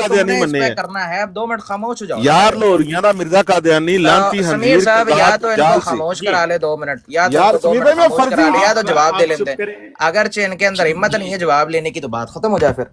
قادیانی تم نے مننے اس پہ کرنا ہے. اب 2 منٹ خاموش ہو جاؤ یار. لوریاں دا مرزا قادیانی لانتی سمیر خنزیر صاحب یا تو ان کو جال سے. خاموش کرا لے 2 منٹ, یا تو ان یار کو 2 سمیر منٹ بھائی میں خاموش کرا فرضی لے, یا تو جواب دے آپ لیں چپ دیں. کریں. اگرچہ ان کے اندر ہمت نہیں ہے جواب لینے کی تو بات ختم ہو جائے. پھر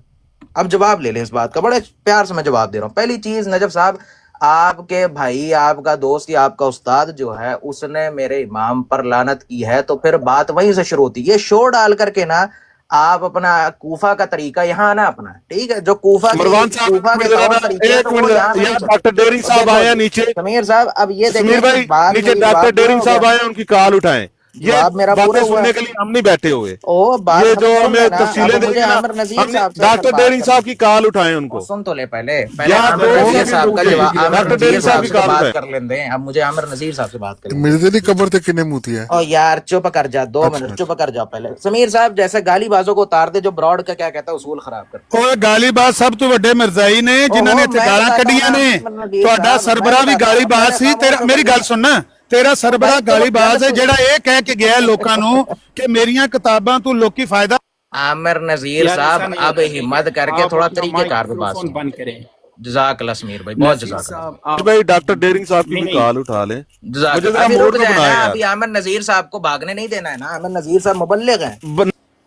اب جواب لے لیں اس بات کا, بڑے پیار سے میں جواب دے رہا ہوں. پہلی چیز نجف صاحب, آپ کے بھائی, آپ کا دوست یا آپ کا استاد جو ہے اس نے میرے امام پر لعنت کی ہے, تو پھر بات وہیں سے شروع ہوتی ہے. یہ شو ڈال کر کے نا آپ اپنا کوفہ کا طریقہ یہاں آنا اپنا, ٹھیک ہے, جو کوفہ مروان کے صاحب طور طریقے ہیں ایک تو وہ منٹ یہاں سے نہیں یار, چلتے. ڈاکٹر ڈیرنگ تو صاحب دیکھو آیا جی نیچے. سمیر صاحب, اب یہ دیکھیں سمیر کہ بھائی بات نیچے میری ڈاکٹر جواب پورا ڈیرنگ ہو صاحب گیا, آئے, ان کی کال اٹھائیں. یہ جواب میرا پورا باتیں ہوا سننے ہے. کے لیے ہم نہیں بیٹھے ہوئے. او بات یہ جو ختم سن ہمیں لینا. تفصیلیں اب دیں مجھے گے نا, عامر نذیر ہم نے صاحب سے کل ڈاکٹر بات ڈیرنگ کرنی صاحب کی کال اٹھائیں ان ہے. کو. سن تو لے پہلے یار عامر 2 نذیر صاحب کا منٹ جواب, عامر ڈاکٹر نذیر ڈیرنگ صاحب صاحب کی سے تو کال بات اٹھائیں. کر لیں دیں. اب مجھے عامر نذیر صاحب سے بات کریں. مرزے دی قبر تے کنے موتی ہے. او یار چپ کر جا, 2 اچھا منٹ چپ کر جا پہلے. سمیر صاحب جیسے گالی بازوں کو اتار دے جو براڈ کا کیا کہتا ہے اصول خراب کرتے. اور گالی باز سب تو وڈے مرزائی نے جنہوں نے اوہو, اتنے میں گالاں بتاتا ہوں کڈیاں نا نے. عامر نذیر تہاڈا صاحب, میں سربراہ بھی بتاتا گالی ہوں, پہلے باز سی. تیرا خاموش ہو میری کر گل سننا, تیرا سربراہ بھائی گالی تم باز گل ہے سن. جیڑا یہ کہہ کے گیا لوکاں نو کہ میریاں کتاباں تو لوکی فائدہ. عامر نذیر یار صاحب ایسا نہیں اب ہوتا, ٹھیک ہے, ہمت کر کے آپ تھوڑا اپنا طریقہ کار پہ بات مائکروفون سنیں. بند کریں. جزاک اللہ سمیر بھائی, بہت نذیر جزاک اللہ. صاحب آپ بھائی ڈاکٹر ڈیرنگ صاحب کی نہیں بھی نہیں کال اٹھا لیں. جزاک مجھے اللہ. ذرا ابھی موڈ رک میں جائیں بنائیں نا, یار. ابھی عامر نذیر صاحب کو بھاگنے نہیں دینا ہے نا. عامر نذیر صاحب مبلغ ہیں,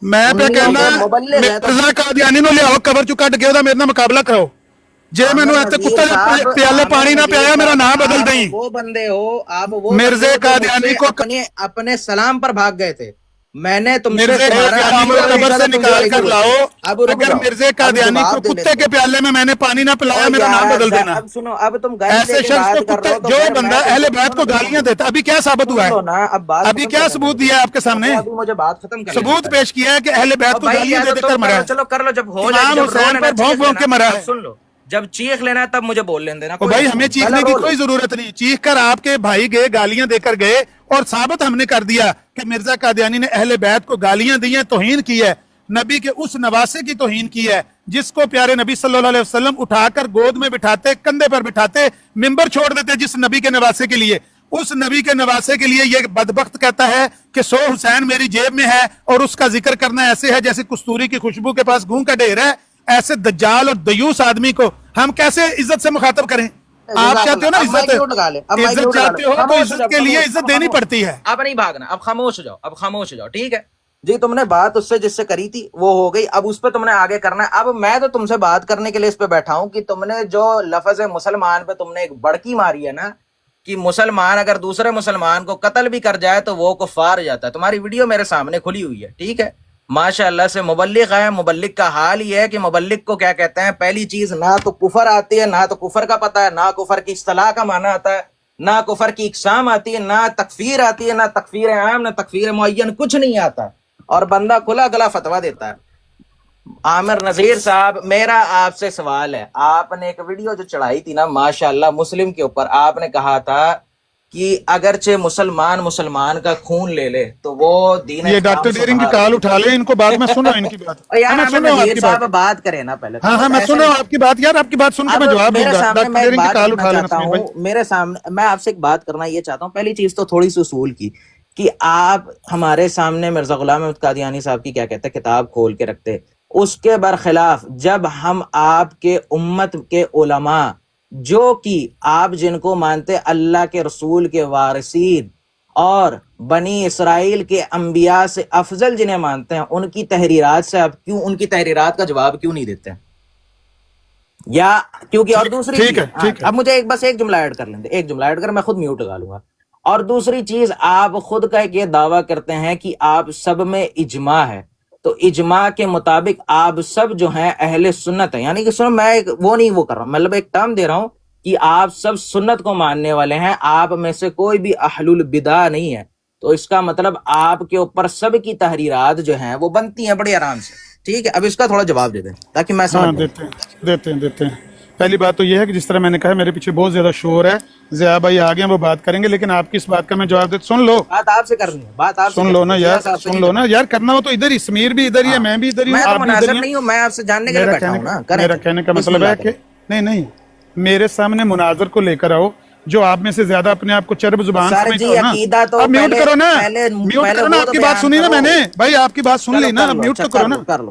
میں پہ سنیوں کہنا کے مبلغ ہیں. تو مرزا قادیانی نو لیاؤ قبر چوں کڈ کے اودا میرے نال مقابلہ کراؤ. جے عامر مینوں ایتھے نذیر کتے صاحب, دے پیالے عامر پانی نہ نذیر پیا میرا صاحب, نام بدل آپ دیں. وہ بندے ہو, آپ وہ بندے مرزا ہو جو مجھ قادیانی سے کو اپنے سلام پر بھاگ گئے تھے. میں نے تم سے مرزا تمہارا قادیانی کو عقیدہ قبر پوچھا سے تھا, تم نکال جواب کر نہیں لاؤ. دیتے. اب رک اگر جاؤ, مرزا اب قادیانی کو جواب دے کتے لیں کے دو. پیالے میں نے پانی نہ او پلایا میرا نام یار بدل دینا. اب سنو, اب تم گالی دے ایسے کے شخص کو بات کر کتے, رہے ہو تو جو پھر بندہ میں تم اہل کو بیت سنو کو نا, گالیاں دیتا, ابھی کیا ثابت ہوا سن ہے؟ لو نا, اب بات ابھی ختم کیا کرنے دو ثبوت مجھے. دیا ہے آپ کے سامنے؟ ابھی مجھے بات ختم کر لینے ثبوت پہلے. پیش کیا ہے کہ اہل بیت اور کو بھائی گالیاں یا دے تو دے تم کر کر مرا لو, ہے. چلو کر لو, جب ہو جائے گی, امام جب رو حسین لینا پر چیخ بھونک بھونک لینا. کے مرا اب ہے. سن لو, جب چیخ لینا ہے تب مجھے بول لینا دینا, اور کوئی بھائی مسئلہ ہمیں نہیں. پہلا چیخنے کی رو لو. کوئی ضرورت نہیں. چیخ کر آپ کے بھائی گئے, گالیاں دے کر گئے, اور ثابت ہم نے کر دیا کہ مرزا قادیانی نے اہل بیت کو گالیاں دی ہیں, توہین کی ہے, نبی کے اس نواسے کی توہین کی ہے جس کو پیارے نبی صلی اللہ علیہ وسلم اٹھا کر گود میں بٹھاتے, کندھے پر بٹھاتے, منبر چھوڑ دیتے جس نبی کے نواسے کے لیے. اس نبی کے نواسے کے لیے یہ بدبخت کہتا ہے کہ 100 حسین میری جیب میں ہے, اور اس کا ذکر کرنا ایسے ہے جیسے کستوری کی خوشبو کے پاس گھوں کا ڈھیر ہے. ایسے دجال اور دیوس آدمی کو ہم کیسے عزت سے مخاطب کریں؟ آپ جزاک چاہتے ہو اللہ. نا اب مائک عزت, میوٹ لگا لے, اب مائک عزت میوٹ لگا لے. چاہتے ہو تو خاموش ہو جاؤ, عزت کے لیے خاموش, عزت اب دینی خاموش. پڑتی ہے. اب نہیں بھاگنا, اب خاموش ہو جاؤ, اب خاموش ہو جاؤ, ٹھیک ہے جی. تم نے بات اس سے جس سے کری تھی وہ ہو گئی, اب اس پہ تم نے آگے کرنا ہے. اب میں تو تم سے بات کرنے کے لیے اس پہ بیٹھا ہوں کہ تم نے جو لفظ مسلمان پہ تم نے ایک بڑکی ماری ہے نا, کہ مسلمان اگر دوسرے مسلمان کو قتل بھی کر جائے تو وہ کفار جاتا ہے. تمہاری ویڈیو میرے سامنے کھلی ہوئی ہے, ٹھیک ہے, ماشاء اللہ سے مبلغ ہے. مبلغ کا حال یہ ہے کہ مبلغ کو کیا کہتے ہیں, پہلی چیز نہ تو کفر آتی ہے, نہ تو کفر کا پتہ ہے, نہ کفر کی اصطلاح کا معنی آتا ہے, نہ کفر کی اقسام آتی ہے, نہ تکفیر آتی ہے, نہ تکفیر عام, نہ تکفیر معین, کچھ نہیں آتا, اور بندہ کھلا گلا فتویٰ دیتا ہے. عامر نذیر صاحب, میرا آپ سے سوال ہے, آپ نے ایک ویڈیو جو چڑھائی تھی نا ماشاءاللہ مسلم کے اوپر, آپ نے کہا تھا کہ اگرچہ مسلمان کا خون لے لے تو وہ دین یہ اسلام ڈاکٹر سے ڈیرنگ کی باہر. کال اٹھا لیں, ان کو بعد میں سنو ان کی بات. اور یار میں عامر سن رہا ہوں آپ نذیر کی صاحب بات. بات کریں نا پہلے. ہاں میں سن رہا ہوں آپ کی بات یار, آپ کی بات سن کے اب میں جواب دوں میرے گا. سامنے ڈاکٹر میں ایک ڈیرنگ کی بات کال کرنا اٹھا لینا چاہتا سمیر بھائی. ہوں, میرے سامنے میں آپ سے ایک بات کرنا یہ چاہتا ہوں. پہلی چیز تو تھوڑی سی اصول کی, کہ آپ ہمارے سامنے مرزا غلام احمد قادیانی صاحب کی کیا کہتے ہیں کتاب کھول کے رکھتے, اس کے برخلاف جب ہم آپ کے امت کے علماء جو کہ آپ جن کو مانتے اللہ کے رسول کے وارثین اور بنی اسرائیل کے انبیاء سے افضل جنہیں مانتے ہیں, ان کی تحریرات سے آپ کیوں, ان کی تحریرات کا جواب کیوں نہیں دیتے ہیں؟ یا کیونکہ, اور دوسری ٹھیک چیز, ہے, ٹھیک ہے. اب مجھے بس ایک جملہ ایڈ کر لیں دے, ایک جملہ ایڈ کر, میں خود میوٹ لگا لوں گا. اور دوسری چیز, آپ خود کا ایک یہ دعویٰ کرتے ہیں کہ آپ سب میں اجماع ہے, تو اجماع کے مطابق آپ سب جو ہیں اہل سنت ہیں. یعنی کہ سنو, میں ایک وہ نہیں وہ کر رہا ہوں, مطلب ایک ٹرم دے رہا ہوں کہ آپ سب سنت کو ماننے والے ہیں, آپ میں سے کوئی بھی اہل البدع نہیں ہے. تو اس کا مطلب آپ کے اوپر سب کی تحریرات جو ہیں وہ بنتی ہیں بڑے آرام سے, ٹھیک ہے. اب اس کا تھوڑا جواب دے دیں تاکہ میں ہاں سمجھ جاؤں. دیتے ہیں. پہلی بات تو یہ ہے کہ جس طرح میں نے کہا میرے پیچھے بہت زیادہ شور ہے, ضیاء بھائی آگے ہیں وہ بات کریں گے, لیکن آپ کی اس بات کا میں جواب دیتا. سن لو, بات آپ سے کرنی ہے, بات آپ سے سن لو نا یار, صاحب سے سن نہیں لو کرنی. نا یار, کرنا ہو تو ادھر ہی, سمیر بھی ادھر ہی ہے, میں بھی ادھر ہی ہوں, میں تو آپ بھی ادھر مناظر ہی نہیں ہوں, میں آپ سے جاننے کے لیے بیٹھا ہوں نا. کریں میرا کہنے کا بسم مطلب ہے اللہ کہ نہیں, میرے سامنے مناظر کو لے کر آؤ جو آپ میں سے زیادہ اپنے آپ کو چرب زبان سر سمجھتا جی ہو نا. عقیدہ تو اب میوٹ کرو نا, پہلے میوٹ کرو نا, وہ آپ تو کی بات بیان سنی نا کرو. میں نے, بھائی آپ کی بات سن لی نا, اب میوٹ تو کرو نا. کر لو.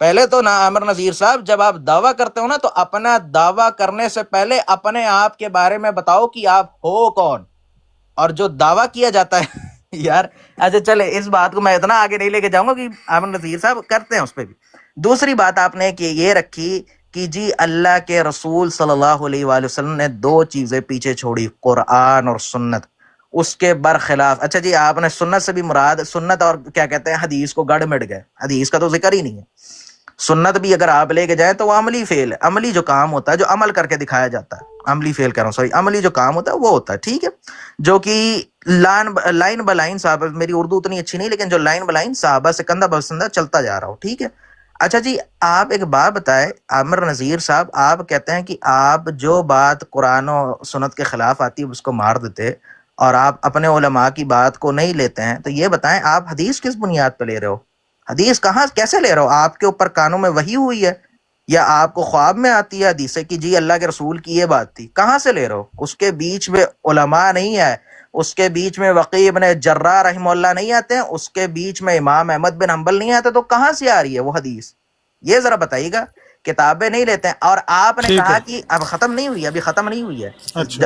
پہلے تو نا عامر نذیر صاحب جب آپ دعویٰ کرتے ہو نا تو اپنا دعویٰ کرنے سے پہلے اپنے آپ کے بارے میں بتاؤ کہ آپ ہو کون، اور جو دعویٰ کیا جاتا ہے یار اچھا چلے اس بات کو میں اتنا آگے نہیں لے کے جاؤں گا کہ عامر نذیر صاحب کرتے ہیں اس پہ بھی۔ دوسری بات آپ نے کہ یہ رکھی کہ جی اللہ کے رسول صلی اللہ علیہ وآلہ وسلم نے دو چیزیں پیچھے چھوڑی، قرآن اور سنت، اس کے برخلاف۔ اچھا جی آپ نے سنت سے بھی مراد سنت اور کیا کہتے ہیں حدیث کو گڑ مٹ گئے، حدیث کا تو ذکر ہی نہیں ہے۔ سنت بھی اگر آپ لے کے جائیں تو وہ عملی فعل ہے، عملی جو کام ہوتا ہے جو عمل کر کے دکھایا جاتا ہے، عملی فعل کر رہا ہوں سوری، عملی جو کام ہوتا ہے وہ ہوتا ہے، ٹھیک ہے، جو کہ لائن بلائن صحابہ، میری اردو اتنی اچھی نہیں لیکن جو لائن بلائن صحابہ سے کندھا بسندہ چلتا جا رہا ہو، ٹھیک ہے۔ اچھا جی آپ ایک بات بتائیں عامر نذیر صاحب، آپ کہتے ہیں کہ آپ جو بات قرآن و سنت کے خلاف آتی ہے اس کو مار دیتے اور آپ اپنے علماء کی بات کو نہیں لیتے ہیں، تو یہ بتائیں آپ حدیث کس بنیاد پہ لے رہے ہو؟ حدیث کہاں کیسے لے رہے ہو؟ آپ کے اوپر کانوں میں وحی ہوئی ہے یا آپ کو خواب میں آتی ہے حدیث کہ جی اللہ کے رسول کی یہ بات تھی؟ کہاں سے لے رہے ہو؟ اس کے بیچ میں علماء نہیں ہے، اس کے بیچ میں وقی ابن جراح رحمہ اللہ نہیں آتے ہیں، اس کے بیچ میں امام احمد بن حنبل نہیں آتے، تو کہاں سے آ رہی ہے وہ حدیث؟ یہ ذرا بتائیے گا۔ کتابیں نہیں لیتے ہیں، اور آپ نے کہا کہ اب ختم نہیں ہوئی، ابھی ختم نہیں ہوئی ہے،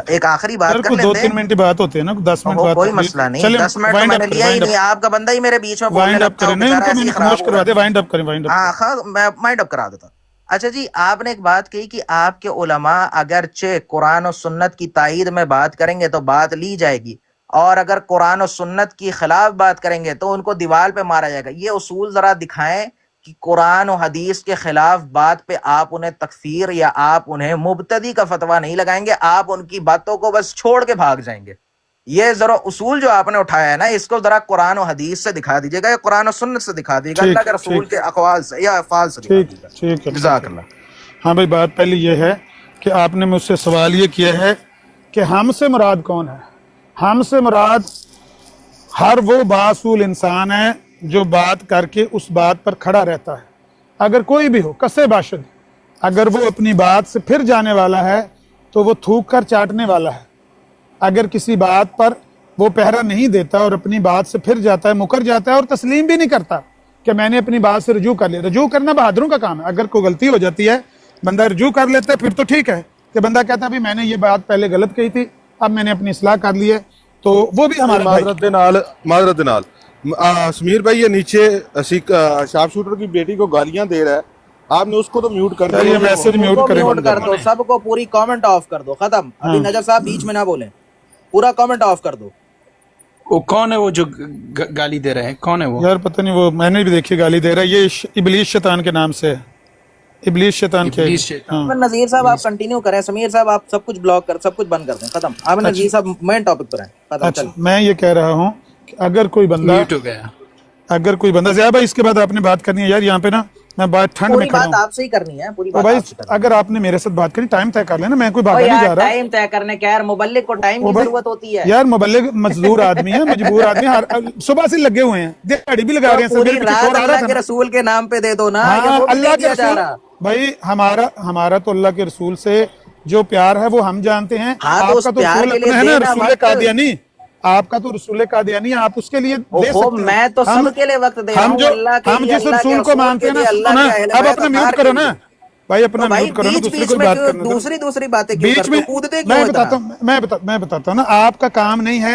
ایک آخری بات کر لیتے ہیں، 2-3 منٹ بات ہوتے ہیں نا، 10 منٹ بات کوئی مسئلہ نہیں، 10 منٹ تو میں نے لیا ہی نہیں، آپ کا بندہ ہی میرے بیچ میں بولنے لگتا ہے، بیچارہ ایسے ہی خراب ہو رہا ہے۔ وائنڈ اپ کریں، وائنڈ اپ ہاں میں مائنڈ اپ کرا دیتا ہوں۔ اچھا جی آپ نے ایک بات کہی کہ آپ کے علماء اگرچہ قرآن و سنت کی تائید میں بات کریں گے تو بات لی جائے گی، اور اگر قرآن و سنت کی خلاف بات کریں گے تو ان کو دیوال پہ مارا جائے گا۔ یہ اصول ذرا دکھائیں کہ قرآن و حدیث کے خلاف بات پہ آپ انہیں تکفیر یا آپ انہیں مبتدی کا فتویٰ نہیں لگائیں گے، آپ ان کی باتوں کو بس چھوڑ کے بھاگ جائیں گے۔ یہ ذرا اصول جو آپ نے اٹھایا ہے نا، اس کو ذرا قرآن و حدیث سے دکھا دیجیے گا یا قرآن و سنت سے دکھا دیجیے گا، اللہ کے رسول کے اقوال سے یا افعال سے دکھا دیجیے گا۔ ٹھیک ہے، جزاک اللہ۔ ہاں بھائی بات پہلی یہ ہے کہ آپ نے مجھ سے سوال یہ کیا ہے کہ ہم سے مراد کون ہے؟ ہم سے مراد ہر وہ باصول انسان ہے جو بات کر کے اس بات پر کھڑا رہتا ہے، اگر کوئی بھی ہو کسے باشد، اگر وہ اپنی بات سے پھر جانے والا ہے تو وہ تھوک کر چاٹنے والا ہے، اگر کسی بات پر وہ پہرا نہیں دیتا اور اپنی بات سے پھر جاتا ہے، مکر جاتا ہے اور تسلیم بھی نہیں کرتا کہ میں نے اپنی بات سے رجوع کر لیا۔ رجوع کرنا بہادروں کا کام ہے، اگر کوئی غلطی ہو جاتی ہے بندہ رجوع کر لیتا ہے پھر تو ٹھیک ہے، کہ بندہ کہتا ہے بھی میں نے یہ بات پہلے غلط کہی تھی اب میں نے اپنی اصلاح کر لی ہے، تو وہ بھی ہمارا معذرت نال سمیر بھائی یہ نیچے شارپ شوٹر کی بیٹی کو گالیاں دے رہا ہے، آپ نے اس کو تو میوٹ کر یہ میسج میوٹ کریں، میوٹ کر دو، سب کو پوری کامنٹ آف کر دو، ختم۔ ابھی نجر صاحب بیچ میں نہ بولیں، پورا کامنٹ آف کر دو۔ وہ کون ہے وہ جو گالی دے رہے ہیں؟ کون ہے وہ؟ یار پتہ نہیں، وہ میں نے بھی دیکھی گالی دے رہا ہے، یہ ابلیس شیطان کے نام سے ہے، ابلیس شیطان کے۔ عامر نذیر صاحب آپ کنٹینیو کریں، سمیر صاحب آپ سب کچھ بلاک کر، سب کچھ بند کر دیں، ختم۔ عامر نذیر صاحب مین ٹاپک پر ہیں، ختم۔ اچھا میں یہ کہہ رہا ہوں کہ اگر کوئی بندہ زیادہ بھائی اس کے بعد آپ نے بات کرنی ہے یار، یہاں پہ نا میں بات ٹھنڈ میں پوری کھڑا بات ہوں آپ سے ہی کرنی ہے، پوری تو بات بھائی آپ سے کرنی ہے۔ اگر آپ نے میرے ساتھ بات کرنی ٹائم طے کر لینا، میں کوئی بھاگا نہیں جا رہا۔ ٹائم طے کرنے کا یار مبلغ کو ٹائم کی ضرورت ہوتی ہے یار مبلغ مزدور آدمی ہے، مجبور آدمی ہے، صبح سے لگے ہوئے ہیں، دیہڑی بھی لگا رہے ہیں، پوری رات اللہ کے رسول کے نام پہ دے دو نا، ہاں اللہ کے رسول۔ بھائی ہمارا تو اللہ کے رسول سے جو پیار ہے وہ ہم جانتے ہیں، آپ کا تو رسول اپنا ہے نا رسول قادیانی، آپ کا تو رسول قادیانی، آپ اس کے لیے دے سکتے ہیں۔ میں تو سب کے لیے وقت دے رہا ہوں، ہم جس رسول کو مانتے ہیں نا، اب اپنا میوٹ کرو نا بھائی، اپنا میوٹ کرو نا، دوسری کوئی بات کرنا، دوسری باتیں کیوں کرتے ہو؟ کودتے کیوں میں بتاتا ہوں نا، آپ کا کام نہیں ہے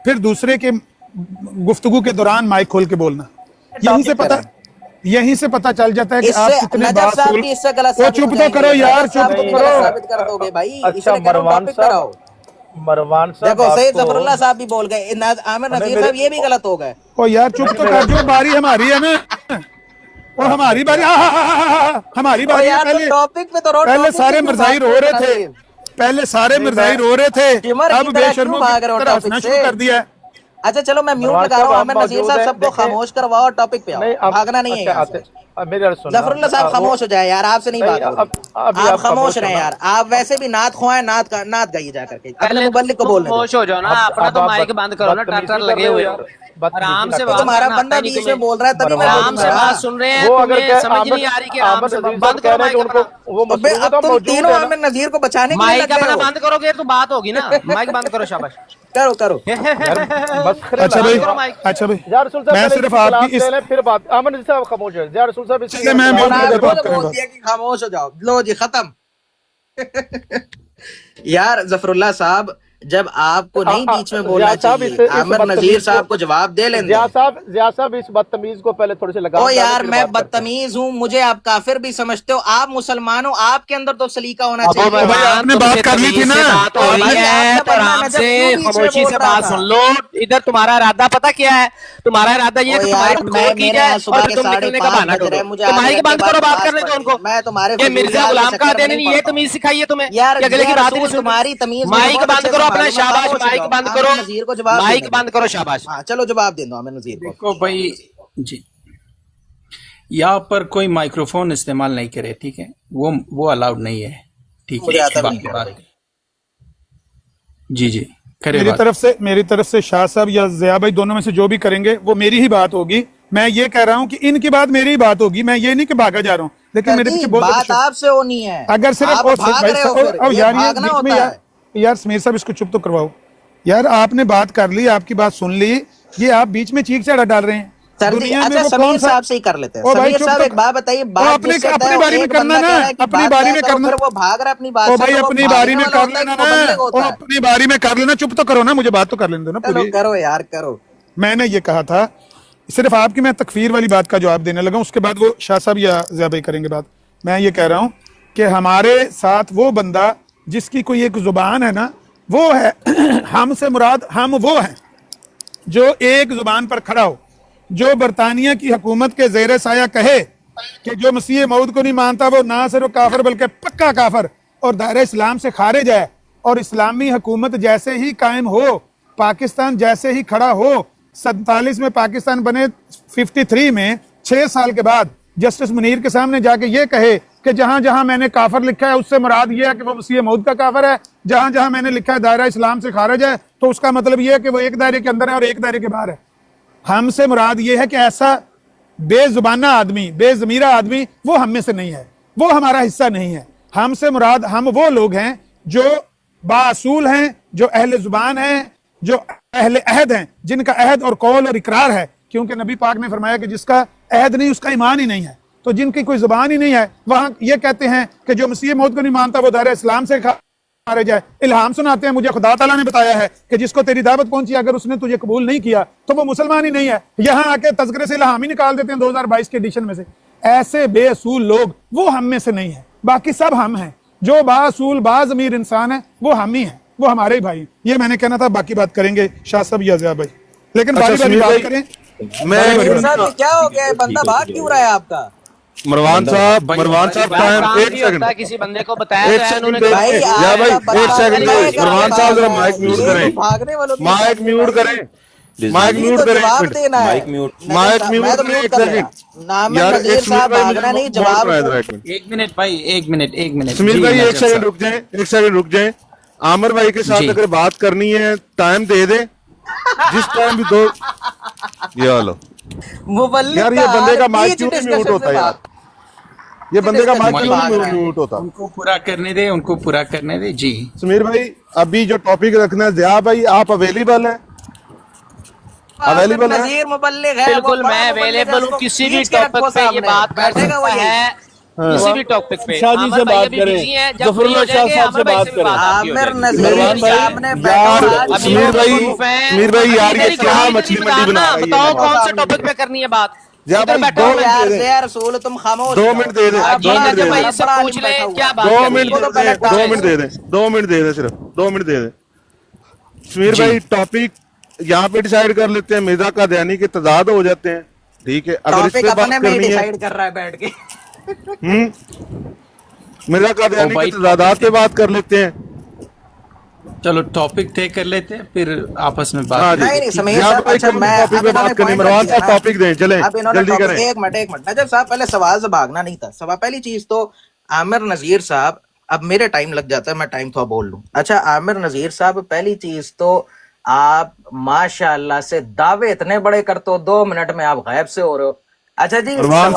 پھر دوسرے کے گفتگو کے دوران مائک کھول کے بولنا، یہیں سے پتہ چل جاتا ہے کہ آپ کتنے باصول۔ وہ چپ تو کرو یار، چپ تو کرو۔ ثابت کر دو گے بھائی، اچھا مروان صاحب دیکھو سید ظفر اللہ صاحب بھی بول گئے، عامر نذیر صاحب یہ بھی غلط ہو گئے۔ او یار چپ تو کر، جو باری ہماری ہے نا، اور ہماری باری، ہماری باری پہلے سارے مرزائی رو رہے تھے، اب بے شرموں کی طرح ہنسنا شروع کر دیا ہے۔ اچھا چلو میں میوٹ لگا رہا ہوں، عامر نذیر صاحب سب کو خاموش کرواؤ، ٹاپک پہ آؤ، بھاگنا نہیں ہے یہاں سے۔ ظفر اللہ صاحب خاموش ہو جائے یار، آپ سے نہیں بات ہوگی۔ آپ خاموش رہیں یار, آپ ویسے بھی نعت خواہیں, نعت گائیے جا کر کے, اپنے مبلغ کو بولنے دو. خاموش ہو جاؤ نا, اپنا تو مائک بند کرو نا, ٹر لگے ہوئے ہو. آرام سے بات تمہارا کرنا بندہ آتا نہیں بیچ میں تمہیں. بول رہا ہے تبھی میں آرام سے بات سن رہے ہیں, تمہیں سمجھ نہیں آ رہی کہ آرام سے بند کرو مائک اپنا. اب تم تینوں عامر نذیر کو بچانے کے لیے مائک لگ اپنا گئے ہو. بند کرو گے تو بات ہوگی نا. مائک بند کرو, شاباش. کرو کرو. اچھا بھائی, اچھا بھائی, میں صرف آپ کی اس پھر بات امن جی صاحب خاموش ہے, ضیاء رسول صاحب چلے میں بول دیا کہ خاموش ہو جاؤ, لو جی ختم. یار ظفر اللہ صاحب, جب آپ کو نہیں بیچ میں بولنا چاہیے, عامر نذیر صاحب کو جواب دے لیں. ضیاء صاحب اس بدتمیز کو پہلے تھوڑے سے لگا. او یار میں بدتمیز ہوں, مجھے آپ کافر بھی سمجھتے ہو, آپ مسلمان ہو, آپ کے اندر تو سلیقہ ہونا چاہیے. بھائی آپ نے بات کر لی تھی نا, بات ہو رہی ہے تو آرام سے خاموشی سے بات سن لو. ادھر تمہارا ارادہ پتہ کیا ہے, تمہارا ارادہ یہ ہے کہ تمہاری ٹکور کی جائے اور تم نکلنے کا بہانہ ڈھونڈو. تو مائک بند کرو, بات کرنے دو ان کو. میں تمہارے یہ مرزا غلام قادیانی نے یہ تمیز سکھائی ہے تمہیں کہ اگلے کی بات نہیں سنو. تمہاری تمیز مائک بند کرو اپنا, شاباش. مائک بند کرو, نذیر کو جواب مائک بند کرو, شاباش. ہاں چلو جواب دے دو عامر نذیر کو. دیکھو بھائی جی, یہاں پر کوئی مائکروفون استعمال نہیں کرے, ٹھیک ہے, وہ الاؤڈ نہیں ہے, ٹھیک ہے. جی جی کرے میری طرف سے شاہ صاحب یا ضیاء بھائی دونوں میں سے جو بھی کریں گے وہ میری ہی بات ہوگی. میں یہ کہہ رہا ہوں کہ ان کی بات میری ہی بات ہوگی, میں یہ نہیں کہ بھاگا جا رہا ہوں, لیکن میرے پیچھے بات آپ سے ہونی ہے. اگر صرف یار یار سمیر صاحب اس کو چپ تو کرواؤ یار. آپ نے بات کر لی, آپ کی بات سن لی, یہ آپ بیچ میں چیخ چڑھا ڈال رہے ہیں. اچھا سمیر صاحب سے ہی کر لیتے ہیں. سمیر صاحب ایک بات بتائیے, اپنی باری میں کرنا نا, اپنی باری میں کرنا. وہ بھاگ رہا اپنی بات سے, اپنی باری میں کر لینا نا, اپنی باری میں کر لینا. چپ تو کرو نا, مجھے بات تو کر لینے دو نا پوری. کرو یار کرو. میں نے یہ کہا تھا صرف آپ کی, میں تکفیر والی بات کا جواب دینے لگا, اس کے بعد وہ شاہ صاحب یا ضیاء بھائی کریں گے بات. میں یہ کہہ رہا ہوں کہ ہمارے ساتھ وہ بندہ جس کی کوئی ایک زبان ہے نا, وہ ہے ہم سے مراد ہم وہ ہیں جو ایک زبان پر کھڑا ہو, جو برطانیہ کی حکومت کے زیر سایہ کہے کہ جو مسیح موعود کو نہیں مانتا وہ نہ صرف کافر بلکہ پکا کافر اور دائرہ اسلام سے خارج ہے. اور اسلامی حکومت جیسے ہی قائم ہو, پاکستان جیسے ہی کھڑا ہو, 47 میں پاکستان بنے, 53 میں 6 سال کے بعد جسٹس منیر کے سامنے جا کے یہ کہے کہ جہاں جہاں میں نے کافر لکھا ہے اس سے مراد یہ ہے کہ وہ مسیح موعود کا کافر ہے, جہاں جہاں میں نے لکھا ہے دائرہ اسلام سے خارج ہے تو اس کا مطلب یہ ہے کہ وہ ایک دائرے کے اندر ہے اور ایک دائرے کے باہر ہے. ہم سے مراد یہ ہے کہ ایسا بے زبانہ آدمی, بے ضمیرہ آدمی وہ ہم میں سے نہیں ہے, وہ ہمارا حصہ نہیں ہے. ہم سے مراد ہم وہ لوگ ہیں جو باصول ہیں, جو اہل زبان ہیں, جو اہل عہد ہیں, جن کا عہد اور قول اور اقرار ہے, کیونکہ نبی پاک نے فرمایا کہ جس کا عہد نہیں اس کا ایمان ہی نہیں ہے. تو جن کی کوئی زبان ہی نہیں ہے وہاں یہ کہتے ہیں کہ جو مسیح موعود کو نہیں مانتا وہ دائرہ اسلام سے خارج ہے. الہام سناتے ہیں, مجھے خدا تعالیٰ نے بتایا ہے کہ جس کو تیری دعوت پہنچی اگر اس نے تجھے قبول نہیں کیا تو وہ مسلمان ہی نہیں ہے. یہاں آ کے تذکرے سے الہام ہی نکال دیتے ہیں 2022 کے ایڈیشن میں سے. ایسے بے اصول لوگ وہ ہم میں سے نہیں ہیں, باقی سب ہم ہیں. جو باصول باضمیر انسان ہے وہ ہم ہی ہیں, وہ ہمارے ہی بھائی ہیں. یہ میں نے کہنا تھا, باقی بات کریں گے شاہ صاحب یا ضیاء بھائی, لیکن باری باری بات کریں. کیا ہو گیا, بندہ بھاگ کیوں رہا ہے آپ کا؟ مروان صاحب ٹائم, ایک سیکنڈ, کسی بندے کو بتایا ایک سیکنڈ یا بھائی ایک سیکنڈ. مروان صاحب ذرا مائک میوٹ کریں, مائک میوٹ کریں, مائک میوٹ کریں, مائک میوٹ کریں ایک سیکنڈ یار. ایک منٹ بھائی, ایک منٹ سمیر بھائی ایک سیکنڈ رک جائیں. عامر بھائی کے ساتھ اگر بات کرنی ہے ٹائم دے دیں, جس ٹائم بھی دو. یہ لو یار, یہ بندے کا مائک کیوں نہیں میوٹ ہوتا یار, یہ بندے کا مائک کیوں نہیں میوٹ ہوتا. ان کو پورا کرنے دے. جی سمیر بھائی, ابھی جو ٹاپک رکھنا ہے, ضیاء بھائی آپ اویلیبل ہیں؟ اویلیبل ہے بالکل, میں اویلیبل ہوں کسی بھی ٹاپک پہ. یہ بات کر سکتا ہے کسی بھی ٹاپک پہ. شاہ جی سے بات کریں, ظفر اللہ شاہ صاحب سے بات کریں. عامر نذیر صاحب نے سمیر بھائی یار یہ کیا مچھلی منڈی بنا رہی ہے. بتاؤ کون سے ٹاپک پہ کرنی ہے بات. رسول تم خاموش, 2 منٹ دے دیں, 2 منٹ دے دیں, صرف 2 منٹ دے دیں. سمیر بھائی ٹاپک یہاں پہ ڈیسائیڈ کر لیتے ہیں, مرزا قادیانی کے تضاد ہو جاتے ہیں, ٹھیک ہے. اگر اس پہ بات کرنی ہے کر رہا ہے بیٹھ کے, مرزا قادیانی کے تضادات پہ بات کر لیتے ہیں. چلو ٹاپک طے کر لیتے ہیں, پھر آپس میں بات. مروان صاحب ٹاپک دیں, چلیں جلدی کریں. ایک منٹ نجف صاحب, پہلے سوال سے بھاگنا نہیں تھا. پہلی چیز تو عامر نذیر صاحب اب میرے ٹائم لگ جاتا ہے, میں ٹائم تھوڑا بول لوں. اچھا عامر نذیر صاحب, پہلی چیز تو آپ ماشاء اللہ سے دعوے اتنے بڑے کرتے ہو, 2 منٹ میں آپ غائب سے ہو رہے ہو. اچھا جی مروان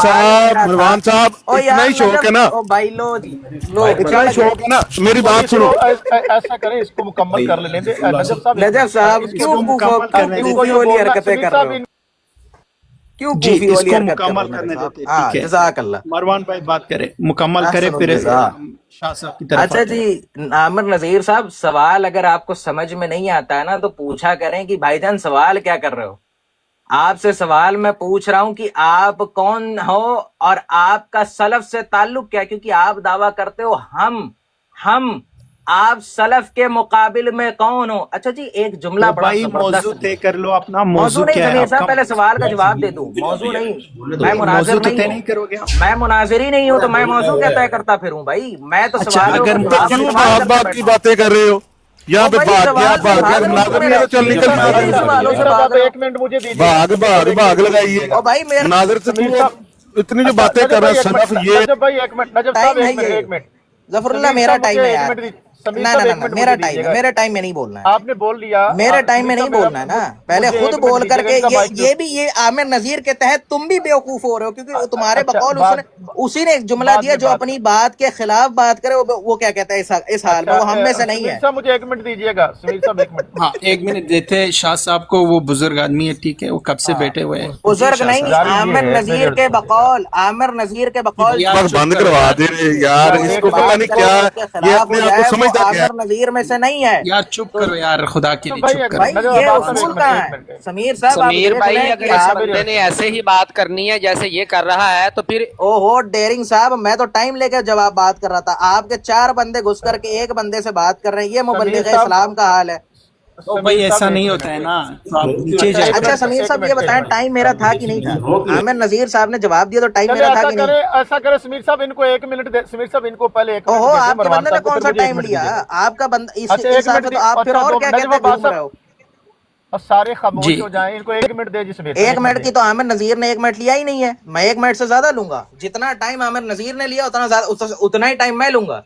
صاحب اتنا ہی شوق ہے نا, بھائی لو جی لو اتنا ہی شوق ہے نا, میری بات سنو. ایسا کریں, اس کو مکمل کر لیں گے. نجف صاحب کیوں گوفی والی حرکتیں کر رہے ہو, کیوں جی گوفی اس والی کو حرکت کر مکمل رہے کرنے ہو؟ دیتے, ہاں ٹھیک ہے جزاک اللہ. مروان بھائی بات کرے, مکمل کرے, احسن پھر الجزاء. شاہ صاحب کی طرف اچھا آتے ہیں. جی عامر نذیر صاحب, سوال اگر آپ کو سمجھ میں نہیں آتا ہے نا تو پوچھا کریں کہ بھائی جان سوال کیا کر رہے ہو. آپ سے سوال میں پوچھ رہا ہوں کہ آپ کون ہو اور آپ کا سلف سے تعلق کیا, کیونکہ آپ دعویٰ کرتے ہو ہم آپ سلف کے مقابل میں کون ہو. اچھا جی ایک جملہ بڑا بھائی موضوع زبردست, طے کر لو اپنا, موضوع نہیں کیا ہے ضمیر آپ صاحب, کا؟ پہلے سوال کا جواب دے دوں. موضوع نہیں, میں موضوع مناظر تو نہیں طے ہوں, نہیں کرو گے. میں مناظر ہی نہیں ہوں تو میں موضوع کیا طے کرتا پھروں بھائی. میں تو اچھا، سوالوں اگر کا تو جواب کیوں بات کرتے کی بیٹھا باتیں کر رہے ہو, یہاں پہ بھائی بھاگ گیا, سوال سے بھاگ گیا, بھاگ رہے ہو مناظر تمہیں میں تو چل لگتی نکل ہے, مارے. میرے سوالوں سے صاحب بھاگ آپ رہے ہو. 1 منٹ مجھے دیجیے. بھاگ لگائیے او بھائی میرے مناظر سے. سمیر تم صاحب اتنی جو باتیں کر رہے ہیں سلف یہ نجف بھائی 1 منٹ, نجف صاحب ٹائم ہے 1 منٹ. ظفر اللہ, سمیر میرا صاحب ٹائم مجھے ہے 1 یار. منٹ سمیر نہ صاحب نہ 1 نہ منٹ میرا مجھے ٹائم ہے, دیجیے گا. میرا ٹائم میں نہیں بولنا ہے. آپ نے بول لیا, میرے ٹائم میں سمیر نہیں صاحب بولنا ہے نا, پہلے مجھے خود 1 منٹ بول کر دیجیے گا, کے ان کا مائک یہ بھی یہ عامر نذیر کے تحت تم بھی بیوقوف ہو رہے ہو, کیونکہ تمہارے اچھا بقول اسی نے ایک جملہ بعد دیا میں جو بات اپنی بات کے خلاف بات کرے, وہ کیا کہتا ہے اس حال میں, اچھا وہ ہم میں سے نہیں سمیر ہے. صاحب مجھے 1 منٹ دیجیے گا. سمیر صاحب 1 منٹ. ہاں 1 منٹ دیتے ہیں شاہ صاحب کو, وہ بزرگ آدمی ہے, ٹھیک ہے, وہ کب سے بیٹھے ہوئے ہیں. جی بزرگ شاہ نہیں, صاحب. جاری یہ عامر ہے نذیر میرے کے بقول, عامر نذیر کے بقول یار بس چپ بند کرو کروا یار, دے رہے یار, جو اس ایک کو پتہ بات نہیں کرے کیا جو اس کے یہ خلاف اپنے ہو آپ کو جائے وہ سمجھتا کیا ہے. عامر نذیر میں سے نہیں ہے. یار چپ تو کرو یار, خدا کے لیے بھائی چپ ایک کرو. بھائی نجف یہ بات کرو, اصول 1 کہاں منٹ. ہے سمیر صاحب, آپ سمیر دیکھ بھائی لیں اگر کہ اس آپ بندے نے ایسے ہی بات کرنی ہے جیسے یہ کر رہا ہے تو پھر او ہو ڈیرنگ صاحب, میں تو ٹائم لے کے جواب بات کر رہا تھا, آپ کے 4 بندے گھس کر کے ایک بندے سے بات کر رہے ہیں, یہ سمیر مبلغ صاحب, اسلام کا حال ہے. تو بھائی ایسا نہیں 1 ہوتا ہے منٹ. نا, تو آپ نیچے اچھا جائیں. ایک اچھا منٹ, سمیر ایک صاحب منٹ, یہ ایک بتائیں منٹ. ٹائم میرا تھا کہ نہیں تھا. عامر نذیر صاحب نے جواب دیا تو ٹائم چلے میرا تھا ایسا کہ نہیں. کریں, ایسا کریں سمیر صاحب ان کو 1 منٹ دے, سمیر صاحب ان کو پہلے 1 او منٹ ہو, دے دیں آپ کے مروان بندے نے صاحب کو, کون پھر سا مجھے 1 ٹائم منٹ لیا, دیجیے گا. آپ کا بندہ اس اچھا 1 حساب منٹ سے تو آپ پھر اچھا اور 2 کیا نجف کہتے عباس گھوم رہے ہو. صاحب, اور سارے خاموش جی ہو جائیں, ان کو 1 منٹ دے جی سمیر صاحب. 1 منٹ کی تو عامر نذیر نے 1 منٹ لیا ہی نہیں ہے, میں 1 منٹ سے زیادہ لوں گا. جتنا ٹائم عامر نذیر نے لیا اتنا ہی ٹائم میں لوں گا.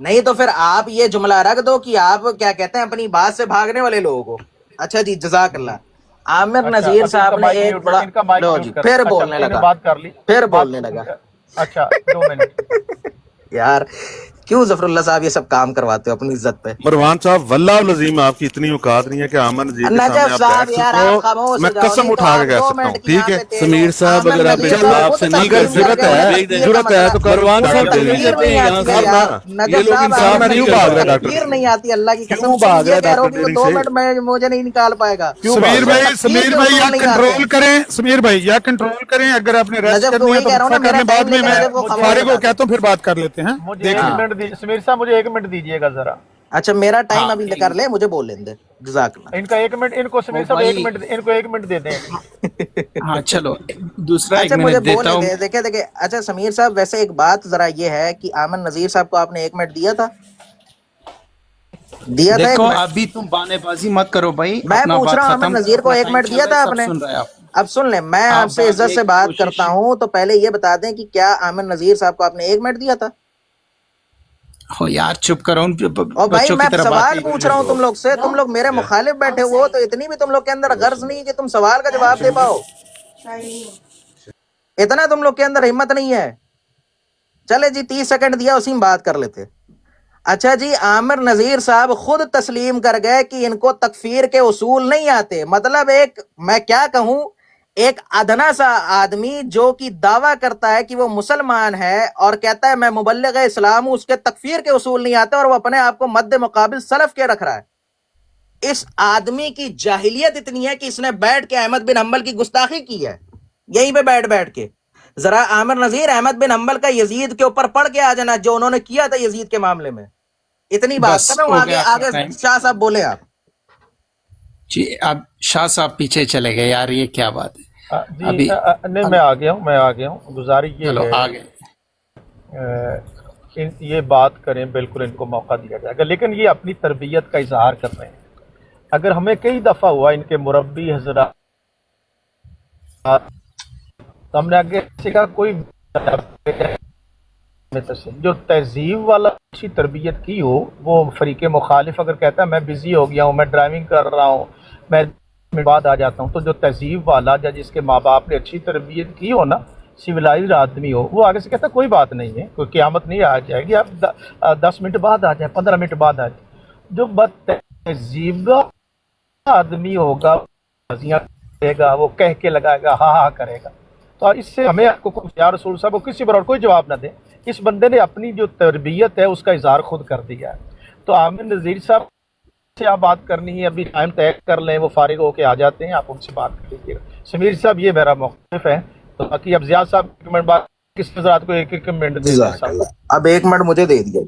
نہیں تو پھر آپ یہ جملہ رکھ دو کہ آپ کیا کہتے ہیں اپنی بات سے بھاگنے والے لوگوں کو. اچھا جی جزاک اللہ. عامر اچھا نذیر ابھی ان صاحب کا نے مائک ایک میوٹ, بڑا ان کا مائک لو جی میوٹ کر. پھر اچھا بولنے انہیں لگا, بات کر لی, پھر بات بولنے لگا. اچھا 2 منٹ. یار کیوں ظفر اللہ صاحب یہ سب کام کرواتے ہو اپنی عزت پہ. مروان صاحب واللہ العظیم آپ کی اتنی اوقات نہیں ہے کہ عامر نذیر کے سامنے نجف آپ صاحب بیٹھ یار سکو, آپ خاموش میں ہو جاؤ, قسم نہیں تو اٹھا کے آپ کہہ 2 سکتا منٹ ہوں, کی ٹھیک یہاں ہے. پہ تیز ہو. سمیر صاحب عامر اگر آپ نذیر چلو کا آپ خود سے نہیں اگر تسلیم کر ضرورت گئے ہے, انہیں تکفیر کا ضرورت ہے مسئلہ. تو کر مروان انہیں صاحب ڈاکٹر جلدی تکفیر کرتے نہیں ہیں یہاں آتی سے ہے کرنا. یار. یہ نجف لوگ صاحب انسان عامر کیوں نذیر بھاگ کو رہے ہیں ڈاکٹر تکفیر سے, نہیں آتی, اللہ کی کیوں قسم بھاگ رہا یہ ہے کہہ رہا ہو ڈاکٹر کہ وہ ڈیرنگ 2 سے, منٹ میں مجھے نہیں نکال پائے گا. کیوں تو بھاگ سمیر رہا اسے ہے. بھائی تکفیر کے یا اصول نہیں آتے. کنٹرول کریں, سمیر بھائی یا کنٹرول کریں, اگر آپ نے ریسٹ نجف کو کرنی ہے وہی تو کہہ رہا ہوں وقفہ نا, کر میرا لیں, بعد ٹائم لے میں کے میں نجف کو خاموش فارغ ہو ہو جاتے کہتا ہیں. ہوں, پھر بات کر لیتے ہیں. مجھے دیکھ 1 لیں. منٹ دی, سمیر صاحب مجھے 1 منٹ دیجیے گا ذرا. اچھا میرا ٹائم ہاں ابھی کر لے, مجھے بول لیں دے. جزاک اللہ. ان کا 1 منٹ, ان کو او سمیر صاحب 1 بھائی, منٹ, ان کو 1 منٹ دے دیں. ہاں چلو دوسرا 1 اچھا مجھے منٹ دیتا بولنے ہوں. دے, دیکھیں. اچھا سمیر صاحب ویسے ایک بات ذرا یہ ہے کہ عامر نذیر صاحب کو آپ نے 1 منٹ دیا تھا 1 دیکھو منٹ. ابھی تم بانے بازی مت کرو بھائی, میں اپنا پوچھ بات رہا ہوں عامر ختم کرو, نذیر کو اپنا 1 ٹائم منٹ چل دیا رہا ہے, تھا آپ سب نے. سن رہے ہیں آپ. اب سن لیں, میں آپ آپ سے عزت بھاگنے سے کی بات کوشش, کرتا ہوں تو پہلے یہ بتا دیں کہ کیا عامر نذیر صاحب کو آپ نے 1 منٹ دیا تھا. ہو یار چپ کرو, ان اور بھائی بچوں میں کی طرح سوال باتیں پوچھ رہا ہوں تم لوگ سے, تم لوگ میرے مخالف بیٹھے ہو تو اتنی بھی تم لوگ کے اندر غرض نہیں کہ تم سوال کا جواب دے پاؤ. اتنا تم لوگ کے اندر ہمت نہیں ہے. چلے جی 30 سیکنڈ دیا, اسی میں بات کر لیتے. اچھا جی عامر نذیر صاحب خود تسلیم کر گئے کہ ان کو تکفیر کے اصول نہیں آتے. مطلب ایک میں کیا کہوں, ایک ادنا سا آدمی جو کہ دعویٰ کرتا ہے کہ وہ مسلمان ہے اور کہتا ہے میں مبلغ اسلام ہوں, اس کے تکفیر کے اصول نہیں آتے, اور وہ اپنے آپ کو مد مقابل سلف کے رکھ رہا ہے. اس آدمی کی جاہلیت اتنی ہے کہ اس نے بیٹھ کے احمد بن حنبل کی گستاخی کی ہے, یہیں پہ بیٹھ کے. ذرا عامر نذیر احمد بن حنبل کا یزید کے اوپر پڑھ کے آ جانا جو انہوں نے کیا تھا یزید کے معاملے میں. اتنی بات بس کر رہا ہوں, ہو آگے گیا آپ کا آگے ٹائم. شاہ صاحب بولے آپ. جی اب شاہ صاحب پیچھے چلے گئے یار, یہ کیا بات ہے. جی ابھی نہیں, میں آ گیا ہوں. گزارش یہ چلو ہے آگے. یہ بات کریں, بالکل ان کو موقع دیا جائے گا, لیکن یہ اپنی تربیت کا اظہار کر رہے ہیں. اگر ہمیں کئی دفعہ ہوا ان کے مربی حضرات, ہم نے آگے سیکھا کوئی جو تہذیب والا اچھی تربیت کی ہو، وہ فریق مخالف اگر کہتا ہے میں بزی ہو گیا ہوں، میں ڈرائیونگ کر رہا ہوں، میں بعد آ جاتا ہوں، تو جو تہذیب والا یا جس کے ماں باپ نے اچھی تربیت کی ہو نا، سویلائزڈ آدمی ہو، وہ آگے سے کہتا ہے کوئی بات نہیں ہے، کوئی قیامت نہیں آ جائے گی، آپ 10 منٹ بعد آ جائیں، 15 منٹ بعد آ جائیں۔ جو بد تہذیب آدمی ہوگا بازیاں کرے گا، وہ کہہ کے لگائے گا، ہاں ہاں کرے گا۔ تو اس سے ہمیں یا رسول صاحب کو کسی پر اور کوئی جواب نہ دے، اس بندے نے اپنی جو تربیت ہے اس کا اظہار خود کر دیا ہے۔ تو عامر نذیر صاحب سے آپ بات کرنی ہے، ابھی ٹائم طے کر لیں، وہ فارغ ہو کے آ جاتے ہیں، آپ ان سے بات کر لیجیے گا۔ سمیر صاحب یہ میرا موقف ہے، تو باقی اب زیاد صاحب ایک منٹ بعد کس نظرات کو ایک منٹ دے دیں۔ اب 1 منٹ مجھے دے دیا،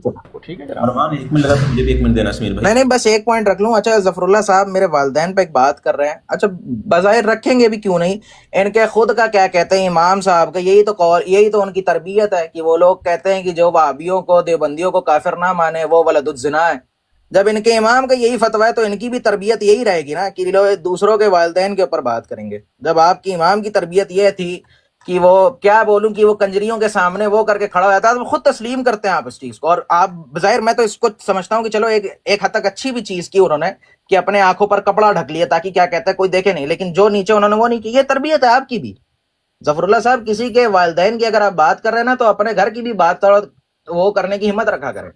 ٹھیک ہے جناب، مروان 1 منٹ لگا، مجھے بھی 1 منٹ دینا سمیر بھائی۔ نہیں بس 1 پوائنٹ رکھ لوں۔ اچھا ظفر اللہ صاحب میرے والدین پہ ایک بات کر رہے ہیں، اچھا بظاہر رکھیں گے بھی کیوں نہیں، ان کے خود کا کیا کہتے ہیں امام صاحب کا، یہی تو ان کی تربیت ہے کہ وہ لوگ کہتے ہیں کہ جو وہابیوں کو دیوبندیوں کو کافر نہ مانے وہ ولد الزنا ہے۔ جب ان کے امام کا یہی فتویٰ ہے تو ان کی بھی تربیت یہی رہے گی نا کہ لوگ دوسروں کے والدین کے اوپر بات کریں گے۔ جب آپ کی امام کی تربیت یہ تھی کہ وہ کیا بولوں کہ وہ کنجریوں کے سامنے وہ کر کے کھڑا ہو جاتا ہے، تو خود تسلیم کرتے ہیں آپ اس چیز کو، اور آپ بظاہر میں تو اس کو سمجھتا ہوں کہ چلو ایک حد تک اچھی بھی چیز کی انہوں نے کہ اپنے آنکھوں پر کپڑا ڈھک لیا تاکہ کیا کہتا ہے کوئی دیکھے نہیں، لیکن جو نیچے انہوں نے وہ نہیں کی، یہ تربیت ہے آپ کی بھی۔ ظفر اللہ صاحب کسی کے والدین کی اگر آپ بات کر رہے ہیں نا تو اپنے گھر کی بھی بات وہ کرنے کی ہمت رکھا کریں۔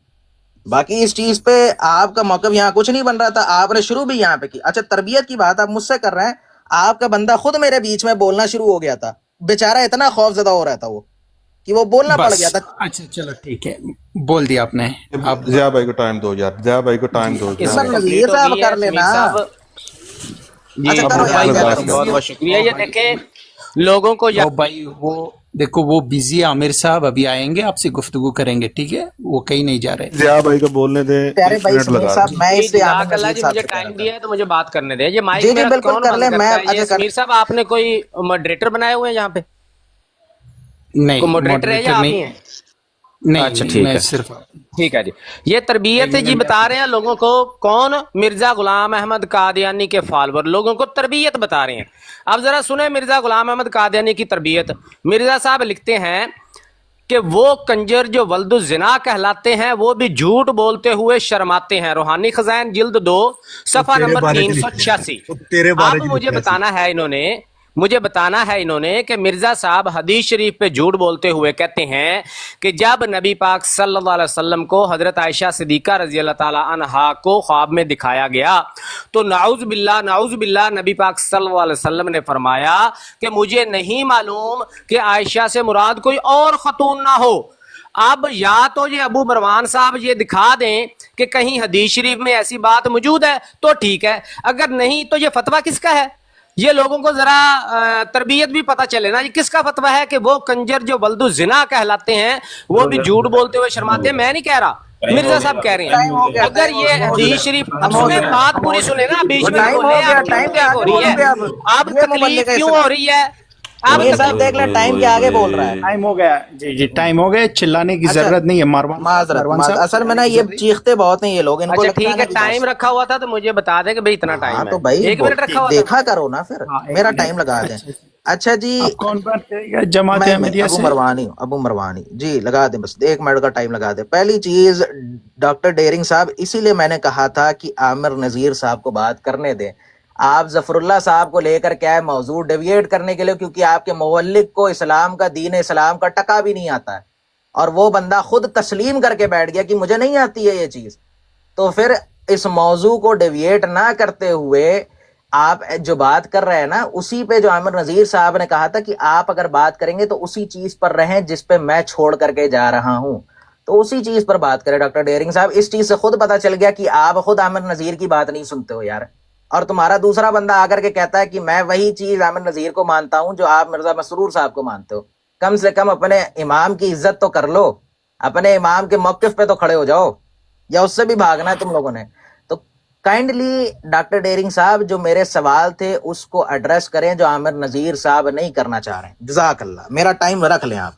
باقی اس چیز پہ آپ کا موقف یہاں کچھ نہیں بن رہا تھا، آپ نے شروع بھی یہاں پہ کی۔ اچھا تربیت کی بات آپ مجھ سے کر رہے ہیں، آپ کا بندہ خود میرے بیچ میں بولنا شروع ہو گیا تھا، بیچارہ اتنا خوف زدہ ہو رہا تھا وہ کہ وہ بولنا پڑ گیا تھا۔ اچھا چلو ٹھیک ہے، بول دیا آپ نے۔ آپ ضیاء بھائی کو ٹائم دو یار، ضیاء بھائی کو ٹائم دو۔ نذیر صاحب کر لینا۔ اچھا کرو یار، بہت بہت شکریہ۔ یہ دیکھیں لوگوں کو بھائی وہ دیکھو وہ بزی عامر صاحب ابھی آئیں گے، آپ سے گفتگو کریں گے، ٹھیک ہے؟ وہ کہیں نہیں جا رہے۔ ضیاء بھائی کو بولنے دیں، پیارے بھائی سمیر صاحب، میں اس سے عامر اللہ نذیر جی صاحب مجھے سے ٹائم کہنا دیا ہے تو مجھے بات کرنے دیں۔ یہ مائک جی میرا بالکل کون کر لیں، بند میں کرتا ہے؟ یہ سمیر صاحب آپ نے کوئی ماڈریٹر بنائے ہوئے ہیں یہاں پہ؟ نہیں کوئی ماڈریٹر ہے یا آپ ہی ہیں؟ اچھا ٹھیک ہے، صرف ٹھیک ہے جی۔ یہ تربیت ہے جی، بتا رہے ہیں لوگوں کو، کون؟ مرزا غلام احمد قادیانی کے فالوور لوگوں کو تربیت بتا رہے ہیں۔ اب ذرا سنیں مرزا غلام احمد قادیانی کی تربیت۔ مرزا صاحب لکھتے ہیں کہ وہ کنجر جو ولد الزنا کہلاتے ہیں وہ بھی جھوٹ بولتے ہوئے شرماتے ہیں۔ روحانی خزائن جلد 2 صفحہ نمبر 386۔ اب مجھے بتانا ہے انہوں نے کہ مرزا صاحب حدیث شریف پہ جھوٹ بولتے ہوئے کہتے ہیں کہ جب نبی پاک صلی اللہ علیہ وسلم کو حضرت عائشہ صدیقہ رضی اللہ تعالی عنہا کو خواب میں دکھایا گیا تو نعوذ باللہ نبی پاک صلی اللہ علیہ وسلم نے فرمایا کہ مجھے نہیں معلوم کہ عائشہ سے مراد کوئی اور خاتون نہ ہو۔ اب یا تو یہ ابو مروان صاحب یہ دکھا دیں کہ کہیں حدیث شریف میں ایسی بات موجود ہے تو ٹھیک ہے، اگر نہیں تو یہ فتویٰ کس کا ہے؟ یہ لوگوں کو ذرا تربیت بھی پتہ چلے نا، یہ کس کا فتویٰ ہے کہ وہ کنجر جو ولد الزنا کہلاتے ہیں وہ بھی جھوٹ بولتے ہوئے شرماتے ہیں؟ میں نہیں کہہ رہا، مرزا صاحب کہہ رہے ہیں۔ اگر یہ حدیث شریف سنیں، بات پوری سنیں نا، بیچ میں ہو رہی ہے، اب تکلیف کیوں ہو رہی ہے؟ یہ صاحب دیکھ لیں ٹائم کے آگے بول رہا ہے۔ ٹائم ہو گیا، جی ٹائم ہو گیا، چلانے کی ضرورت نہیں ہے مروان معذرت، اصل میں نا یہ چیختے بہت ہیں یہ لوگ، ان کو اچھا ٹھیک ہے، ٹائم رکھا ہوا تھا تو مجھے بتا دیں کہ بھئی اتنا ٹائم ہے۔ تو بھائی 1 منٹ رکھا ہوا دیکھا کرو نا، پھر میرا ٹائم لگا دیں۔ اچھا جی کون بات کرے گا؟ جماعت احمدیہ سے ابو مروانی جی لگا دیں، بس 1 منٹ کا ٹائم لگا دیں۔ پہلی چیز ڈاکٹر ڈیرنگ صاحب، اسی لیے میں نے کہا تھا کہ عامر نذیر صاحب کو بات کرنے دیں۔ آپ ظفر اللہ صاحب کو لے کر کیا ہے موضوع ڈیویٹ کرنے کے لیے، کیونکہ آپ کے مولک کو اسلام کا، دین اسلام کا ٹکا بھی نہیں آتا ہے، اور وہ بندہ خود تسلیم کر کے بیٹھ گیا کہ مجھے نہیں آتی ہے یہ چیز۔ تو پھر اس موضوع کو ڈیویٹ نہ کرتے ہوئے آپ جو بات کر رہے ہیں نا اسی پہ، جو عامر نذیر صاحب نے کہا تھا کہ آپ اگر بات کریں گے تو اسی چیز پر رہیں جس پہ میں چھوڑ کر کے جا رہا ہوں، تو اسی چیز پر بات کریں۔ ڈاکٹر ڈیرنگ صاحب اس چیز سے خود پتا چل گیا کہ آپ خود عامر نذیر کی بات نہیں سنتے ہو یار، اور تمہارا دوسرا بندہ آ کر کے کہتا ہے کہ میں وہی چیز عامر نذیر کو مانتا ہوں جو آپ مرزا مسرور صاحب کو مانتے ہو۔ کم سے کم اپنے امام کی عزت تو کر لو، اپنے امام کے موقف پہ تو کھڑے ہو جاؤ، یا اس سے بھی بھاگنا ہے تم لوگوں نے؟ تو کائنڈلی ڈاکٹر ڈیرنگ صاحب جو میرے سوال تھے اس کو ایڈریس کریں جو عامر نذیر صاحب نہیں کرنا چاہ رہے ہیں۔ جزاک اللہ، میرا ٹائم رکھ لیں آپ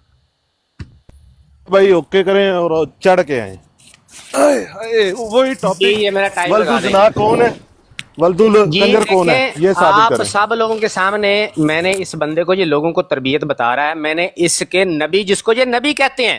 بھائی، اوکے کریں اور چڑھ کے آئیں۔ وہی ٹاپک، یہ میرا ٹائم ولد لگا دیں الزنا کون ہے، ولد کنجر کون ہے، یہ ثابت آپ کریں۔ سب لوگوں کے سامنے میں نے اس بندے کو، یہ لوگوں کو تربیت بتا رہا ہے، میں نے اس کے نبی، جس کو یہ نبی کہتے ہیں،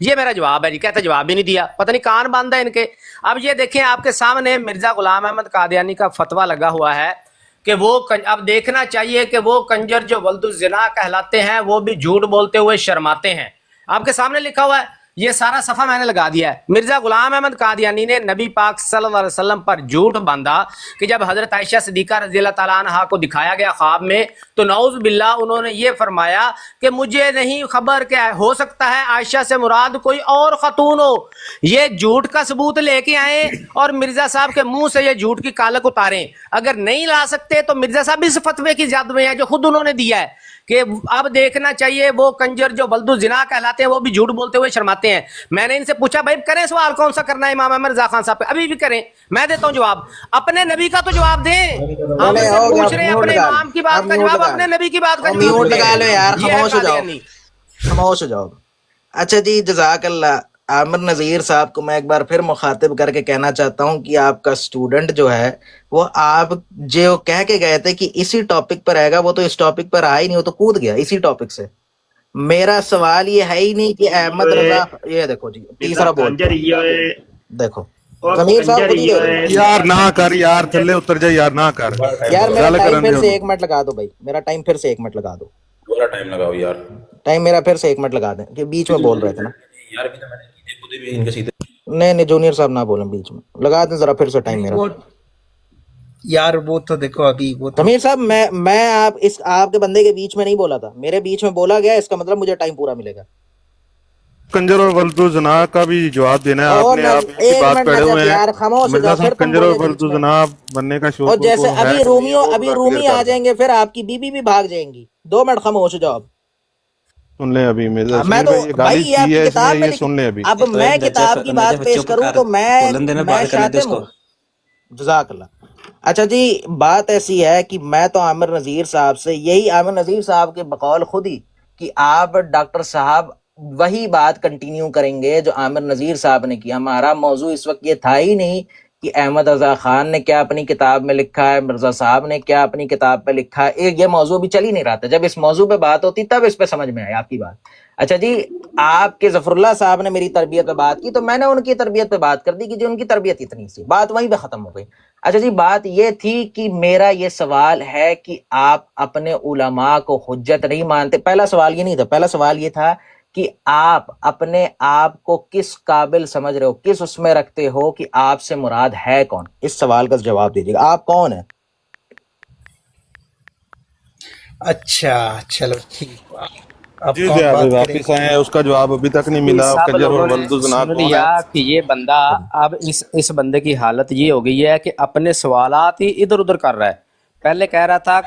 یہ میرا جواب ہے جی. کہتا جواب ہی نہیں دیا, پتہ نہیں کان بند ہے ان کے. اب یہ دیکھیں آپ کے سامنے مرزا غلام احمد قادیانی کا فتویٰ لگا ہوا ہے کہ وہ اب دیکھنا چاہیے کہ وہ کنجر جو ولد الزنا کہلاتے ہیں وہ بھی جھوٹ بولتے ہوئے شرماتے ہیں. آپ کے سامنے لکھا ہوا ہے, یہ سارا صفحہ میں نے لگا دیا ہے. مرزا غلام احمد قادیانی نے نبی پاک صلی اللہ علیہ وسلم پر جھوٹ باندھا کہ جب حضرت عائشہ صدیقہ رضی اللہ تعالیٰ عنہا کو دکھایا گیا خواب میں تو نعوذ باللہ انہوں نے یہ فرمایا کہ مجھے نہیں خبر کہ ہو سکتا ہے عائشہ سے مراد کوئی اور خاتون ہو. یہ جھوٹ کا ثبوت لے کے آئیں اور مرزا صاحب کے منہ سے یہ جھوٹ کی کالک اتاریں. اگر نہیں لا سکتے تو مرزا صاحب اس فتوے کی زد میں ہیں جو خود انہوں نے دیا ہے کہ اب دیکھنا چاہیے وہ کنجر جو ولد الزنا کہلاتے ہیں وہ بھی جھوٹ بولتے ہوئے شرماتے ہیں. میں نے ان سے پوچھا بھائی کریں سوال کون سا کرنا ہے امام احمد رضا خان صاحب پہ, ابھی بھی کریں, میں دیتا ہوں جواب. اپنے نبی کا تو جواب دیں, ہم سے پوچھ رہے ہیں اپنے امام کی بات کا جواب, اپنے نبی کی بات کا جواب. میوٹ لگا لو یار, یہ ہے خاموش ہو جاؤ, قادیانی. خاموش ہو جاؤ. اچھا جی, جزاک اللہ. عامر نذیر صاحب کو میں ایک بار پھر مخاطب کر کے کہنا چاہتا ہوں کہ آپ کا اسٹوڈنٹ جو ہے وہ آپ جو کہہ کے گئے تھے کہ اسی ٹاپک پر آئے گا, وہ تو اس ٹاپک پر آیا ہی نہیں, وہ تو کود گیا اسی ٹاپک سے. میرا سوال یہ ہے ہی نہیں کہ احمد رضا, یہ دیکھو جی تیسرا بول, دیکھو ضمیر صاحب خود ہی دے رہے ہیں. یار نہ کر یار, تھلے اتر جا یار, نہ کر یار میرا گل ٹائم کرن پھر دے سے 1 منٹ لگا دو بھائی, میرا ٹائم پھر سے 1 منٹ لگا دو. پورا ٹائم لگاؤ یار. ٹائم میرا پھر سے 1 منٹ لگا دیں کہ بیچ میں بول رہے تھے نا. یار ابھی تو میں نے خود بھی ان کے سیدھے نہیں جونیئر صاحب نہ بولیں, بیچ میں لگا دیں ذرا پھر سے ٹائم میرا. یار وہ تو دیکھو ابھی وہ تو ضمیر صاحب میں آپ کے بندے کے بیچ میں نہیں بولا تھا, میرے بیچ میں بولا گیا, اس کا مطلب مجھے ٹائم پورا ملے گا. کنجر اور ولد الزنا کا بھی جواب دینا ہے آپ نے, آپ کی ایک بات منٹ پڑے ہوئے ہیں. یار, خاموش ہو مرزا جاؤ, پھر صاحب تم کنجر اور بولے ولد الزنا بننے کا شوق اور جیسے ہے. ابھی رومی آ جائیں گے پھر آپ کی بیوی بھی بھاگ جائیں گی. 2 منٹ خاموش ہو جاؤ. سن لیں ابھی مرزا میں تو یہ گالی بھائی آپ کی کی ہے اس کتاب نے, میں یہ سن لیں ابھی. اب میں کتاب کی بات پیش کروں تو میں شاتم ہوں. جزاک اللہ. اچھا جی, بات ایسی ہے کہ میں تو عامر نذیر صاحب سے یہی, عامر نذیر صاحب کے بقول خود ہی کہ آپ ڈاکٹر صاحب وہی بات کنٹینیو کریں گے جو عامر نذیر صاحب نے کیا. ہمارا موضوع اس وقت یہ تھا ہی نہیں کہ احمد رضا خان نے کیا اپنی کتاب میں لکھا ہے, مرزا صاحب نے کیا اپنی کتاب پہ لکھا ہے. یہ موضوع بھی چل ہی نہیں رہا تھا. جب اس موضوع پہ بات ہوتی تب اس پہ سمجھ میں آئی آپ کی بات. اچھا جی, آپ کے ظفر اللہ صاحب نے میری تربیت پہ بات کی تو میں نے ان کی تربیت پہ بات کر دی کہ جی ان کی تربیت اتنی سی, بات وہیں پہ ختم ہو گئی. اچھا جی, بات یہ تھی کہ میرا یہ سوال ہے کہ آپ اپنے علماء کو حجت نہیں مانتے. پہلا سوال یہ نہیں تھا, پہلا سوال یہ تھا کہ آپ اپنے آپ کو کس قابل سمجھ رہے ہو, کس اس میں رکھتے ہو کہ آپ سے مراد ہے کون. اس سوال کا جواب دیجیے گا, آپ کون ہیں؟ اچھا چلو ٹھیک. جی ابھی واپس آئے ہیں, اس کا جواب ابھی تک نہیں ملا. سب کنجر لوگوں اور نے ولد الزنا سن کون لیا ہے؟ کہ یہ بندہ اب اس بندے کی حالت یہ ہو گئی ہے کہ اپنے سوالات ہی ادھر ادھر کر رہا ہے. پہلے کہہ رہا تھا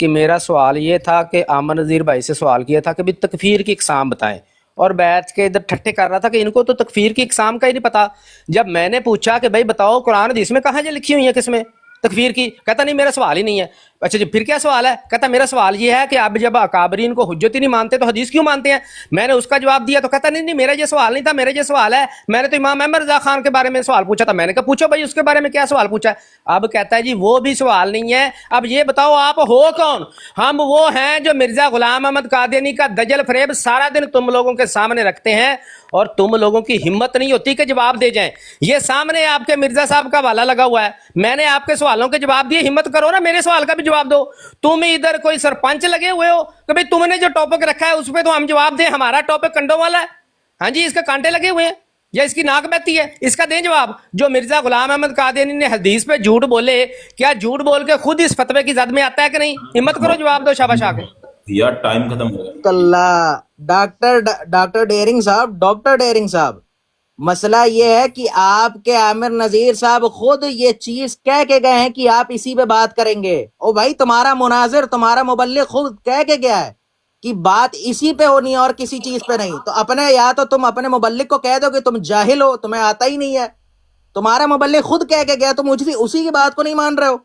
کہ میرا سوال یہ تھا کہ عامر نذیر بھائی سے سوال کیا تھا کہ بھی تکفیر کی اقسام بتائیں, اور بیٹھ کے ادھر ٹھٹے کر رہا تھا کہ ان کو تو تکفیر کی اقسام کا ہی نہیں پتا. جب میں نے پوچھا کہ بھائی بتاؤ قرآن حدیث میں کہاں یہ لکھی ہوئی ہے کس میں تکفیر کی, کہتا نہیں میرا سوال ہی نہیں ہے. اچھا جی پھر کیا سوال ہے, کہتا میرا سوال یہ ہے کہ اب جب اکابرین کو حجت ہی نہیں مانتے تو حدیث کیوں مانتے ہیں. میں نے اس کا جواب دیا تو کہتا نہیں میرا یہ سوال نہیں تھا, میرا یہ سوال ہے, میں نے تو امام احمد رضا خان کے بارے میں سوال پوچھا تھا. میں نے کہا پوچھو بھائی اس کے بارے میں کیا سوال پوچھا ہے. اب کہتا ہے جی وہ بھی سوال نہیں ہے, اب یہ بتاؤ آپ ہو کون. ہم وہ ہیں جو مرزا غلام احمد قادیانی کا دجل فریب سارا دن تم لوگوں کے سامنے رکھتے ہیں اور تم لوگوں کی ہمت نہیں ہوتی کہ جواب دے جائیں. یہ سامنے آپ کے مرزا صاحب کا حوالہ لگا ہوا ہے, میں نے آپ کے سوالوں کے جواب دیے, ہمت کرو نا میرے سوال کا بھی جواب دو. تم ادھر کوئی سرپنچ لگے ہوئے ہو کہ بھئی تم نے جو ٹاپک رکھا ہے اس پہ تو ہم جواب دیں, ہمارا ٹاپک کنڈوں والا ہے. ہاں جی, اس کے کانٹے لگے ہوئے ہیں یا اس کی ناک بہتی ہے, اس کا دیں جواب. جو مرزا غلام احمد قادیانی نے حدیث پہ جھوٹ بولے, کیا جھوٹ بول کے خود اس فتوے کی زد میں آتا ہے کہ نہیں؟ ہمت کرو جواب دو شاباش آ کے. یار ٹائم ختم ہو گیا. اللہ ڈاکٹر ڈیرنگ صاحب, مسئلہ یہ ہے کہ آپ کے عامر نذیر صاحب خود یہ چیز کہہ کے گئے ہیں کہ آپ اسی پہ بات کریں گے. او بھائی تمہارا مناظر, تمہارا مبلغ خود کہہ کے گیا ہے کہ بات اسی پہ ہونی ہے اور کسی چیز پہ نہیں. تو اپنے یا تو تم اپنے مبلغ کو کہہ دو کہ تم جاہل ہو, تمہیں آتا ہی نہیں ہے. تمہارا مبلغ خود کہہ کے گیا, تم اسی کی بات کو نہیں مان رہے ہو.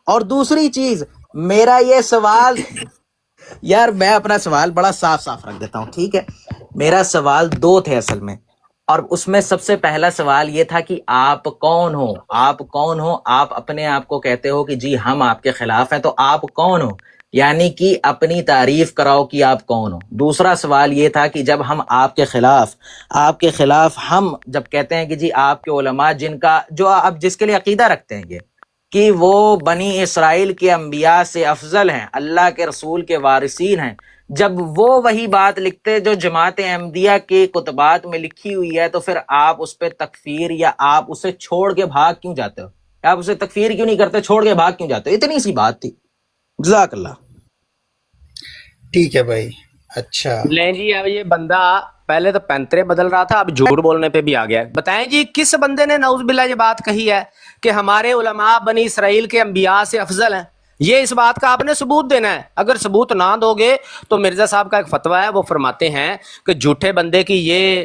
اور دوسری چیز, میرا یہ سوال یار میں اپنا سوال بڑا صاف رکھ دیتا ہوں, ٹھیک ہے. میرا سوال 2 تھے اصل میں, اور اس میں سب سے پہلا سوال یہ تھا کہ آپ کون ہو. آپ اپنے آپ کو کہتے ہو کہ جی ہم آپ کے خلاف ہیں, تو آپ کون ہو. یعنی کہ اپنی تعریف کراؤ کہ آپ کون ہو. دوسرا سوال یہ تھا کہ جب ہم آپ کے خلاف ہم جب کہتے ہیں کہ جی آپ کے علماء جن کا جو اب جس کے لیے عقیدہ رکھتے ہیں یہ کہ وہ بنی اسرائیل کے انبیاء سے افضل ہیں، اللہ کے رسول کے وارثین ہیں، جب وہ وہی بات لکھتے جو جماعت احمدیہ کے کتبات میں لکھی ہوئی ہے تو پھر آپ اس پہ تکفیر یا آپ اسے چھوڑ کے بھاگ کیوں جاتے ہو؟ آپ اسے تکفیر کیوں نہیں کرتے، چھوڑ کے بھاگ کیوں جاتے ہو؟ اتنی سی بات تھی. جزاک اللہ. ٹھیک ہے بھائی. اچھا لیں جی، اب یہ بندہ پہلے تو پینترے بدل رہا تھا، اب جھوٹ بولنے پہ بھی آ گیا. بتائیں جی کس بندے نے نعوذ باللہ یہ بات کہی ہے کہ ہمارے علماء بنی اسرائیل کے انبیاء سے افضل ہیں؟ یہ اس بات کا آپ نے ثبوت دینا ہے. اگر ثبوت نہ دو گے تو مرزا صاحب کا ایک فتویٰ ہے، وہ فرماتے ہیں کہ جھوٹے بندے کی یہ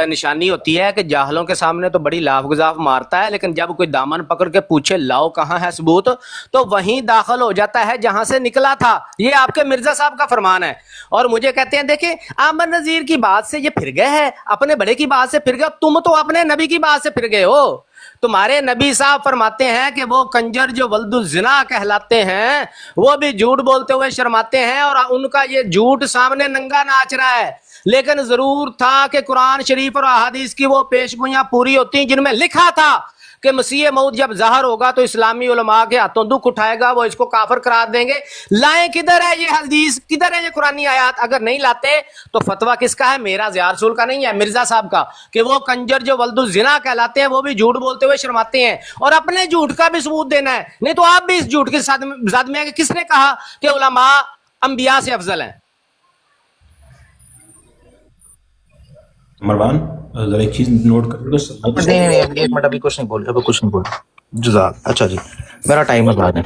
نشانی ہوتی ہے کہ جاہلوں کے سامنے تو بڑی لاف گزاف مارتا ہے، لیکن جب کوئی دامن پکڑ کے پوچھے لاؤ کہاں ہے ثبوت، تو وہیں داخل ہو جاتا ہے جہاں سے نکلا تھا. یہ آپ کے مرزا صاحب کا فرمان ہے. اور مجھے کہتے ہیں دیکھیں عامر نذیر کی بات سے یہ پھر گئے ہیں، اپنے بڑے کی بات سے پھر گئے. تم تو اپنے نبی کی بات سے پھر گئے ہو. تمہارے نبی صاحب فرماتے ہیں کہ وہ کنجر جو ولد الزنا کہلاتے ہیں وہ بھی جھوٹ بولتے ہوئے شرماتے ہیں، اور ان کا یہ جھوٹ سامنے ننگا ناچ رہا ہے. لیکن ضرور تھا کہ قرآن شریف اور احادیث کی وہ پیشگوئیاں پوری ہوتی جن میں لکھا تھا کہ مسیح موعود جب ظاہر ہوگا تو اسلامی علماء کے ہاتھوں دکھ اٹھائے گا، وہ اس کو کافر قرار دیں گے. لائیں کدھر ہے یہ حدیث، کدھر ہے یہ قرآنی آیات؟ اگر نہیں لاتے تو فتویٰ کس کا ہے؟ میرا ضیاء رسول کا نہیں ہے، مرزا صاحب کا، کہ وہ کنجر جو ولد الزنا کہلاتے ہیں وہ بھی جھوٹ بولتے ہوئے شرماتے ہیں. اور اپنے جھوٹ کا بھی ثبوت دینا ہے، نہیں تو آپ بھی اس جھوٹ کے ساتھ زد میں ہیں کہ کس نے کہا کہ علماء انبیاء سے افضل ہیں. مروان ذرا ایک چیز نوٹ کر لو. نہیں ایک منٹ، ابھی کچھ نہیں بول رہا، ابھی کچھ نہیں بول رہا. جزاک. اچھا جی میرا ٹائم لگا دیں،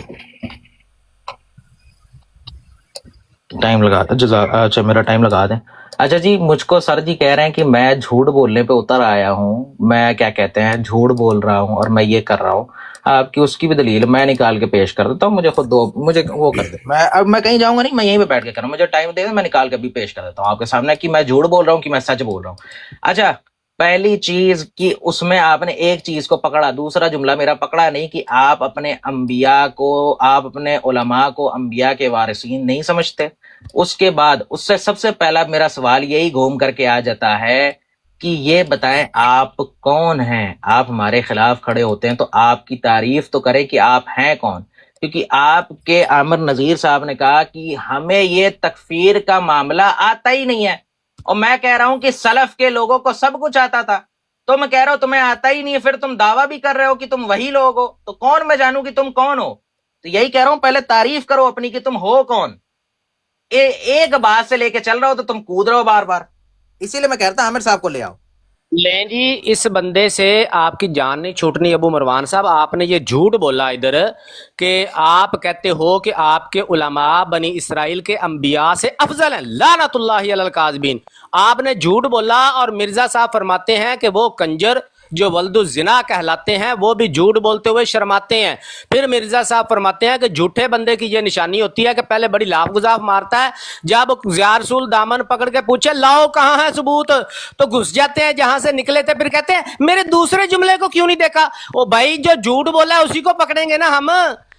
ٹائم لگا دیں. جزاک. اچھا میرا ٹائم لگا دیں. اچھا جی مجھ کو سر جی کہہ رہے ہیں کہ میں جھوٹ بولنے پہ اتر آیا ہوں، میں کیا کہتے ہیں جھوٹ بول رہا ہوں اور میں یہ کر رہا ہوں. آپ کی اس کی بھی دلیل میں نکال کے پیش کر دیتا ہوں. مجھے خود دو، مجھے وہ کر دے. اب میں کہیں جاؤں گا نہیں، میں یہیں پہ بیٹھ کے کروں. مجھے ٹائم دے دیں، میں نکال کے بھی پیش کر دیتا ہوں آپ کے سامنے کہ میں جھوٹ بول رہا ہوں کہ میں سچ بول رہا ہوں. اچھا پہلی چیز کہ اس میں آپ نے ایک چیز کو پکڑا، دوسرا جملہ میرا پکڑا نہیں کہ آپ اپنے انبیاء کو، آپ اپنے علماء کو انبیاء کے وارثین نہیں سمجھتے. اس کے بعد اس سے سب سے پہلا میرا سوال یہی گھوم کر کے آ جاتا ہے کہ یہ بتائیں آپ کون ہیں؟ آپ ہمارے خلاف کھڑے ہوتے ہیں تو آپ کی تعریف تو کریں کہ آپ ہیں کون. کیونکہ آپ کے عامر نذیر صاحب نے کہا کہ ہمیں یہ تکفیر کا معاملہ آتا ہی نہیں ہے، اور میں کہہ رہا ہوں کہ سلف کے لوگوں کو سب کچھ آتا تھا. تم کہہ رہے ہو تمہیں آتا ہی نہیں ہے، پھر تم دعویٰ بھی کر رہے ہو کہ تم وہی لوگ ہو. تو کون میں جانوں کہ تم کون ہو؟ تو یہی کہہ رہا ہوں پہلے تعریف کرو اپنی کہ تم ہو کون. ایک بات سے لے کے چل رہا ہو تو تم کود رہے ہو بار بار. اسی لیے میں کہتا ہوں عامر صاحب کو لے آؤ. لیں جی اس بندے سے آپ کی جان نہیں چھوٹنی. ابو مروان صاحب آپ نے یہ جھوٹ بولا ادھر کہ آپ کہتے ہو کہ آپ کے علماء بنی اسرائیل کے انبیاء سے افضل ہیں، لعنت اللہ علی الکاذبین. آپ نے جھوٹ بولا، اور مرزا صاحب فرماتے ہیں کہ وہ کنجر جو ولد الزنا کہلاتے ہیں وہ بھی جھوٹ بولتے ہوئے شرماتے ہیں. پھر مرزا صاحب فرماتے ہیں کہ جھوٹے بندے کی یہ نشانی ہوتی ہے کہ پہلے بڑی لاف گزاف مارتا ہے، جب ضیاء رسول دامن پکڑ کے پوچھے لاؤ کہاں ہے ثبوت تو گھس جاتے ہیں جہاں سے نکلے تھے. پھر کہتے ہیں میرے دوسرے جملے کو کیوں نہیں دیکھا؟ او بھائی جو جھوٹ بولا ہے اسی کو پکڑیں گے نا ہم،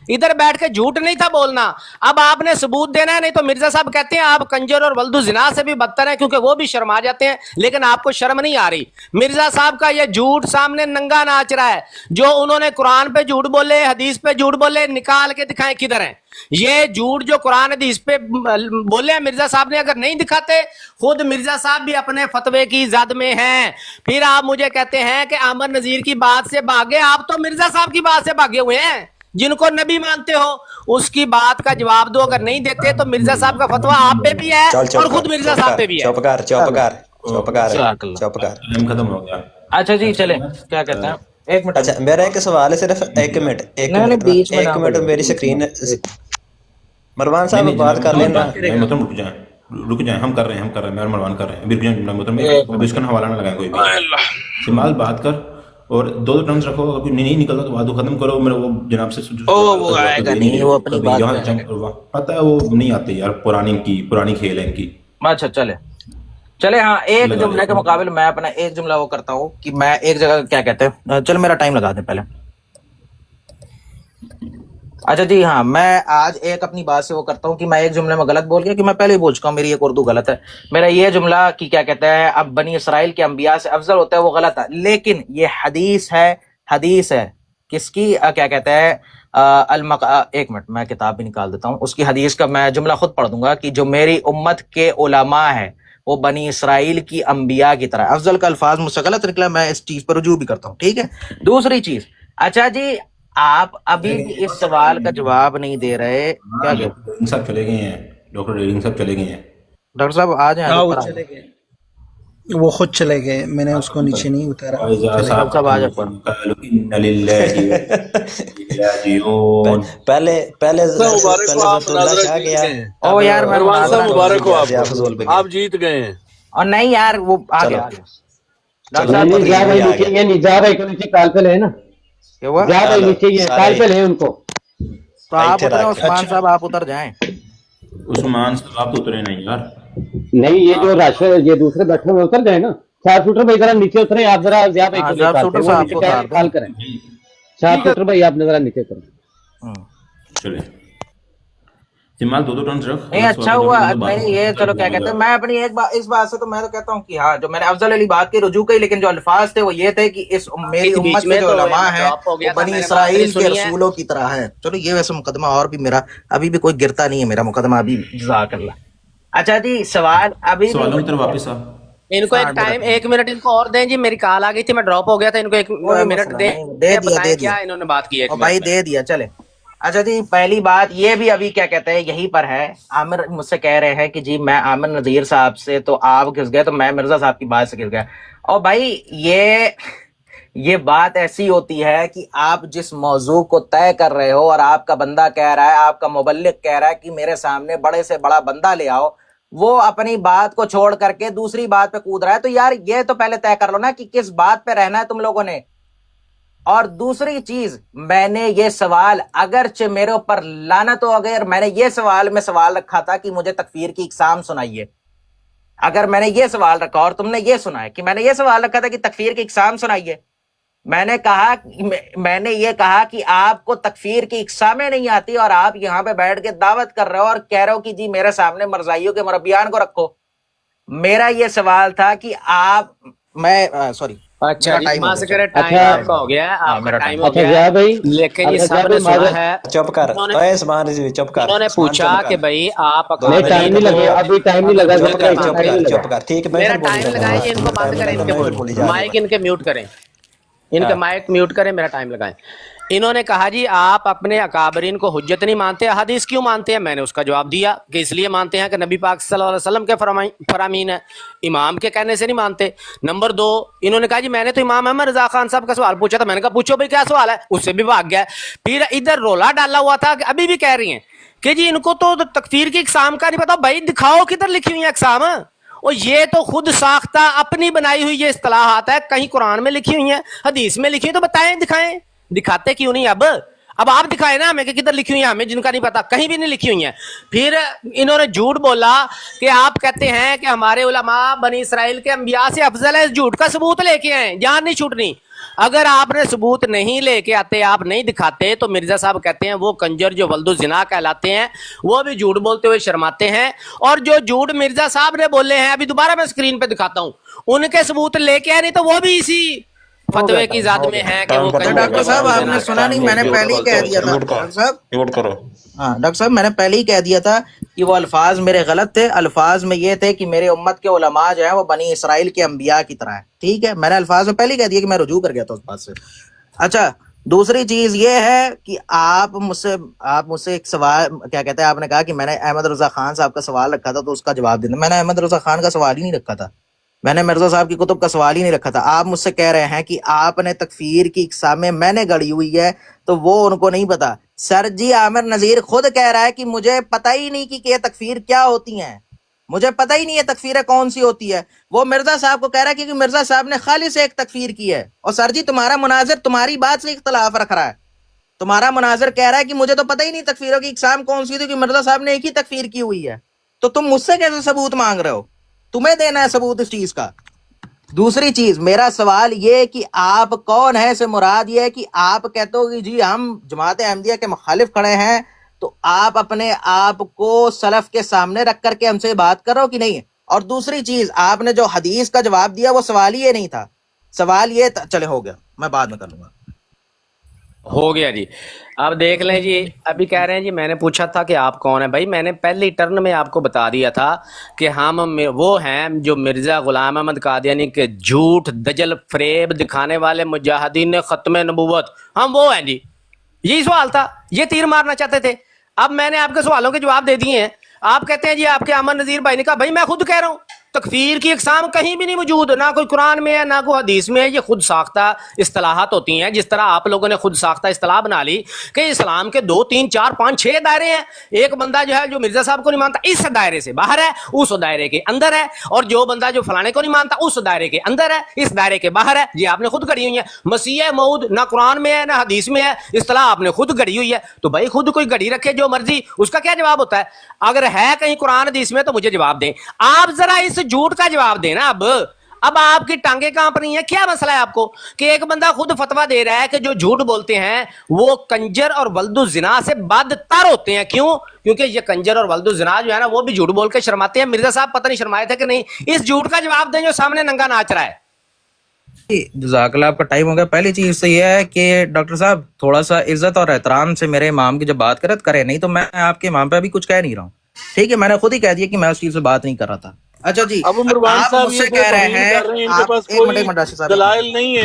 ادھر بیٹھ کے جھوٹ نہیں تھا بولنا. اب آپ نے ثبوت دینا ہے، نہیں تو مرزا صاحب کہتے ہیں آپ کنجر اور ولد الزنا سے بھی بدتر ہیں، کیونکہ وہ بھی شرما جاتے ہیں لیکن آپ کو شرم نہیں آ رہی. مرزا صاحب کا یہ جھوٹ سامنے ننگا ناچ رہا ہے. جو انہوں نے قرآن پہ جھوٹ بولے، حدیث پہ جھوٹ بولے، نکال کے دکھائیں کدھر ہیں. یہ جھوٹ جو قرآن حدیث پہ بولے ہیں مرزا صاحب نے، اگر نہیں دکھاتے خود مرزا صاحب بھی اپنے فتوے کی زد میں ہیں. پھر آپ مجھے کہتے ہیں کہ عامر نذیر کی بات سے بھاگے. آپ تو مرزا صاحب کی بات سے بھاگے ہوئے ہیں جن کو نبی مانتے ہو. اس کی بات کا جواب دو، اگر نہیں دیتے تو مرزا صاحب کا فتویٰ آپ پہ بھی ہے اور خود مرزا صاحب پہ بھی ہے. ٹائم ختم ہو گیا. اچھا جی چلیں، کیا کہتے ہیں؟ ایک منٹ. اچھا میرا ایک سوال ہے، صرف ایک منٹ میری سکرین. مروان صاحب بات کر لینا. محترم رک جائیں، ہم کر رہے ہیں میں اور مروان کر رہے ہیں. ابھی رک جائیں محترم، ابھی اس کا حوالہ نہ لگائیں کوئی بھی. سمال بات کر اور دو ٹرمز رکھو، اگر نہیں نکلتا تو بات ختم کرو. میرا وہ جناب سے وہ آئے گا نہیں، وہ اپنی بات پتہ ہے وہ نہیں آتے یار، پرانی کھیل ہے ان کی. اچھا چلے ہاں ایک جملے کے مقابل میں اپنا ایک جملہ وہ کرتا ہوں کہ میں ایک جگہ کیا کہتے ہیں. چلو میرا ٹائم لگا دیں پہلے. اچھا جی ہاں، میں آج ایک اپنی بات سے وہ کرتا ہوں کہ میں ایک جملے میں غلط بول گیا کہ میں پہلے ہی بول چکا ہوں میری ایک اردو غلط ہے. میرا یہ جملہ کہ کیا کہتے ہیں اب بنی اسرائیل کے انبیاء سے افضل ہوتا ہے وہ غلط ہے، لیکن یہ حدیث ہے کس کی کیا کہتے ہیں ایک منٹ میں کتاب بھی نکال دیتا ہوں، اس کی حدیث کا میں جملہ خود پڑھ دوں گا کہ جو میری امت کے علماء ہے وہ بنی اسرائیل کی انبیاء کی طرح. افضل کا الفاظ مجھ سے غلط نکلا، میں اس چیز پر رجوع بھی کرتا ہوں. ٹھیک ہے. دوسری چیز، اچھا جی آپ ابھی بھی اس سوال کا جواب نہیں دے رہے. کیا سب چلے گئے ہیں ڈاکٹر ریڈنگ سب چلے گئے ہیں. ڈاکٹر صاحب آ جائیں. وہ چلے گئے، وہ خود چلے گئے، میں نے اس کو نیچے نہیں اتارا. صاحب آ جائیں. پہلے اللہ شاہ گیا. او یار مبارک ہو آپ جیت گئے ہیں. اور نہیں یار وہ آ گیا. ڈاکٹر صاحب کیا ہوا؟ تو آپ اترے عثمان صاحب، آپ اتر جائیں. عثمان صاحب آپ تو اترے نہیں یار. نہیں یہ جو راشد یہ دوسرے بیٹھے ہوئے اتر گئے نا. شاہ شوٹر بھائی ذرا نیچے اترے آپ، ذرا شاہ شوٹر بھائی آپ نے ذرا نیچے اترے. چلے جمال دو ٹرنز رکھ. نہیں اچھا ہوا نہیں یہ چلو کیا کہتے ہیں میں اپنی ایک بات اس بات سے تو میں تو کہتا ہوں کہ ہاں جو میں نے افضل علی بات کی رجوع کی، لیکن جو الفاظ تھے وہ یہ تھے کہ اس میری امت میں جو علماء ہیں وہ بنی اسرائیل کے رسولوں کی طرح ہے. چلو یہ ویسے مقدمہ اور بھی میرا ابھی بھی کوئی گرتا نہیں ہے، میرا مقدمہ ابھی جزاک اللہ. اچھا جی سوال ابھی سوالوں کی طرف واپس آ. ان کو ایک ٹائم 1 منٹ ان کو اور دیں جی، میری کال آ گئی تھی میں ڈراپ ہو گیا تھا. ان کو 1 منٹ دیں. دے دیا کیا انہوں نے بات کی ہے بھائی؟ دے دیا. چلے اچھا جی پہلی بات یہ بھی ابھی کیا کہتے ہیں یہی پر ہے. عامر مجھ سے کہہ رہے ہیں کہ جی میں عامر نذیر صاحب سے تو آپ گھس گئے تو میں مرزا صاحب کی بات سے گھس گیا. اور بھائی یہ بات ایسی ہوتی ہے کہ آپ جس موضوع کو طے کر رہے ہو اور آپ کا بندہ کہہ رہا ہے، آپ کا مبلغ کہہ رہا ہے کہ میرے سامنے بڑے سے بڑا بندہ لے آؤ، وہ اپنی بات کو چھوڑ کر کے دوسری بات پہ کود رہا ہے. تو یار یہ تو پہلے طے کر لو نا کہ کس بات پہ رہنا ہے تم لوگوں نے. اور دوسری چیز، میں نے یہ سوال اگرچہ میرے اوپر لعنت ہو اگر میں نے یہ سوال رکھا تھا کہ مجھے تکفیر کی اقسام سنائیے. اگر میں نے یہ سوال رکھا اور تم نے یہ سنا ہے کہ میں نے یہ سوال رکھا تھا کہ تکفیر کی اقسام سنائیے، میں نے یہ کہا کہ آپ کو تکفیر کی اقسامیں نہیں آتی اور آپ یہاں پہ بیٹھ کے دعوت کر رہے ہو اور کہہ رہے ہو کہ جی میرے سامنے مرزائیوں کے مربیان کو رکھو. میرا یہ سوال تھا کہ آپ سوری اچھا ٹائم ہو گیا لیکن یہ سب نے سنا ہے. چپ کر انہوں نے پوچھا کہ بھائی آپ چپ کر. ٹھیک ہے میرا ٹائم لگائیں، ان کو بند کریں، ان کے مائک ان کے میوٹ کریں، ان کا مائک میوٹ کریں، میرا ٹائم لگائیں. انہوں نے کہا جی آپ اپنے اکابرین کو حجت نہیں مانتے، حدیث کیوں مانتے ہیں؟ میں نے اس کا جواب دیا کہ اس لیے مانتے ہیں کہ نبی پاک صلی اللہ علیہ وسلم کے فرامین ہے، امام کے کہنے سے نہیں مانتے. نمبر 2 انہوں نے کہا جی میں نے تو امام احمد رضا خان صاحب کا سوال پوچھا تھا، میں نے کہا پوچھو بھائی کیا سوال ہے، اس سے بھی بھاگ گیا. پھر ادھر رولا ڈالا ہوا تھا کہ ابھی بھی کہہ رہی ہیں کہ جی ان کو تو تکفیر کی اقسام کا نہیں پتا. بھائی دکھاؤ کدھر لکھی ہوئی ہیں اقسام، اور یہ تو خود ساختہ اپنی بنائی ہوئی یہ اصطلاحات ہے، کہیں قرآن میں لکھی ہوئی ہیں، حدیث میں لکھی ہوئی، تو بتائیں دکھائیں. دکھاتے کیوں نہیں؟ اب آپ دکھائیں نا ہمیں کہ کدھر لکھی ہوئی ہیں، ہمیں جن کا نہیں پتا کہیں بھی نہیں لکھی ہوئی ہیں. پھر انہوں نے جھوٹ بولا کہ آپ کہتے ہیں کہ ہمارے علماء بنی اسرائیل کے انبیاء سے افضل ہے. اس جھوٹ کا ثبوت لے کے آئیں، جان نہیں چھوٹنی. اگر آپ نے ثبوت نہیں لے کے آتے، آپ نہیں دکھاتے، تو مرزا صاحب کہتے ہیں وہ کنجر جو ولد الزنا کہلاتے ہیں وہ بھی جھوٹ بولتے ہوئے شرماتے ہیں. اور جو جھوٹ مرزا صاحب نے بولے ہیں ابھی دوبارہ میں سکرین پہ دکھاتا ہوں، ان کے ثبوت لے کے آئے نہیں تو وہ بھی اسی فتوے کی ذات میں ہے کہ وہ ڈاکٹر صاحب آپ نے سنا نہیں، میں نے پہلے ہی کہہ دیا تھا. ڈاکٹر صاحب میں نے پہلے ہی کہہ دیا تھا کہ وہ الفاظ میرے غلط تھے. الفاظ میں یہ تھے کہ میرے امت کے علماء جو ہیں وہ بنی اسرائیل کے انبیاء کی طرح ہیں. ٹھیک ہے، میں نے الفاظ میں پہلے ہی کہہ دیا کہ میں رجوع کر گیا تھا اس بات سے. اچھا دوسری چیز یہ ہے کہ آپ مجھ سے ایک سوال کیا کہتے ہیں، آپ نے کہا کہ میں نے احمد رضا خان صاحب کا سوال رکھا تھا تو اس کا جواب دینا. میں نے احمد رضا خان کا سوال ہی نہیں رکھا تھا، میں نے مرزا صاحب کی کتب کا سوال ہی نہیں رکھا تھا. آپ مجھ سے کہہ رہے ہیں کہ آپ نے تکفیر کی اقسامیں میں نے گڑی ہوئی ہے تو وہ ان کو نہیں پتا. سر جی عامر نذیر خود کہہ رہا ہے کہ مجھے پتہ ہی نہیں کہ یہ تکفیر کیا ہوتی ہیں، مجھے پتہ ہی نہیں ہے تکفیر کون سی ہوتی ہے. وہ مرزا صاحب کو کہہ رہا ہے کہ مرزا صاحب نے خالص ایک تکفیر کی ہے. اور سر جی تمہارا مناظر تمہاری بات سے اختلاف رکھ رہا ہے. تمہارا مناظر کہہ رہا ہے کہ مجھے تو پتہ ہی نہیں تکفیروں کی اقسام کون سی تھی کہ مرزا صاحب نے ایک ہی تکفیر کی ہوئی ہے. تو تم مجھ سے کیسے ثبوت مانگ رہے ہو؟ تمہیں دینا ہے ثبوت اس چیز کا. دوسری چیز میرا سوال یہ کہ آپ کون ہے سے مراد یہ ہے کہ آپ کہتے ہو کہ جی ہم جماعت احمدیہ کے مخالف کھڑے ہیں، تو آپ اپنے آپ کو سلف کے سامنے رکھ کر کے ہم سے بات کرو کہ نہیں ہے؟ اور دوسری چیز آپ نے جو حدیث کا جواب دیا وہ سوال ہی یہ نہیں تھا، سوال یہ تھا، چلے ہو گیا، میں بعد میں کر لوں گا۔ ہو گیا جی۔ اب دیکھ لیں جی، ابھی کہہ رہے ہیں جی میں نے پوچھا تھا کہ آپ کون ہیں۔ بھائی میں نے پہلی ٹرن میں آپ کو بتا دیا تھا کہ ہم وہ ہیں جو مرزا غلام احمد قادیانی کے جھوٹ دجل فریب دکھانے والے مجاہدین ختم نبوت، ہم وہ ہیں جی۔ یہی سوال تھا، یہ تیر مارنا چاہتے تھے۔ اب میں نے آپ کے سوالوں کے جواب دے دیے ہیں۔ آپ کہتے ہیں جی آپ کے امن نذیر بھائی نے کہا، بھائی میں خود کہہ رہا ہوں تکفیر کی اقسام کہیں بھی نہیں موجود، نہ کوئی قرآن میں ہے نہ کوئی حدیث میں ہے، یہ خود ساختہ اصطلاحات ہوتی ہیں، جس طرح آپ لوگوں نے خود ساختہ اصطلاح بنا لی کہ اسلام کے 2 3 4 5 6 دائرے ہیں، ایک بندہ جو ہے جو مرزا صاحب کو نہیں مانتا اس دائرے سے باہر ہے، اس دائرے کے اندر ہے، اور جو بندہ جو فلانے کو نہیں مانتا اس دائرے کے اندر ہے، اس دائرے کے باہر ہے۔ یہ آپ نے خود گھڑی ہوئی ہے۔ مسیح موعود نہ قرآن میں ہے نہ حدیث میں ہے، اصطلاح آپ نے خود گھڑی ہوئی ہے۔ تو بھائی خود کوئی گھڑی رکھے جو مرضی، اس کا کیا جواب ہوتا ہے؟ اگر ہے کہیں قرآن حدیث میں تو مجھے جواب دیں۔ آپ ذرا اس جھوٹ کا جواب دیں نا۔ اب آپ کی ٹانگیں کانپ رہی ہیں، کیا مسئلہ ہے آپ کو کہ ایک بندہ خود فتویٰ دے رہا ہے کہ جو جھوٹ بولتے ہیں وہ کنجر اور ولد الزنا سے بدتر ہوتے ہیں۔ کیوں؟ کیونکہ یہ کنجر اور ولد الزنا جو ہے نا وہ بھی جھوٹ بول کے شرماتے ہیں۔ مرزا صاحب پتہ نہیں شرمائے تھے کہ نہیں؟ اس جھوٹ کا جواب دیں جو سامنے ننگا ناچ رہا ہے۔ جزاک اللہ، آپ کا ٹائم ہو گیا۔ پہلی چیز تو یہ ہے کہ ڈاکٹر صاحب تھوڑا سا عزت اور احترام سے میرے امام کی جب بات کرے، نہیں تو میں آپ کے امام پہ ابھی کچھ کہہ نہیں رہا ہوں، ٹھیک ہے؟ میں نے خود ہی کہہ دیا کہ میں اس چیز سے بات نہیں کر رہا تھا۔ اچھا جی، ابو مروان آپ صاحب مجھ سے کہہ رہے ہیں ان کے پاس کوئی دلائل نہیں ہے،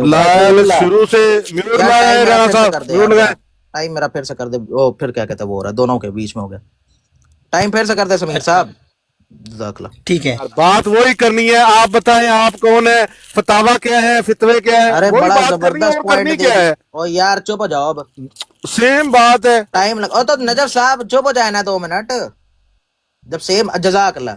لائل شروع سے میوٹ لگائے رانا صاحب، میوٹ لگائے۔ ٹائم میرا پھر سے کر دے، وہ پھر کیا کہتے ہیں وہ ہو رہا ہے، دونوں کے بیچ میں ہو گیا۔ ٹائم پھر سے کر دے سمیر صاحب، جزاک اللہ۔ ٹھیک ہے، بات وہی کرنی ہے، آپ بتائیں آپ کون ہے، فتاوا کیا ہے، فتوے کیا ہے، ارے وہی بڑا بات کرنی ہے، زبردست اور کرنی پوائنٹ کیا ہے؟ او یار چپ ہو جاؤ، اب سیم بات ہے۔ ٹائم لگا تو نجف صاحب چپ ہو جائے نا 2 منٹ جب سیم۔ جزاک اللہ۔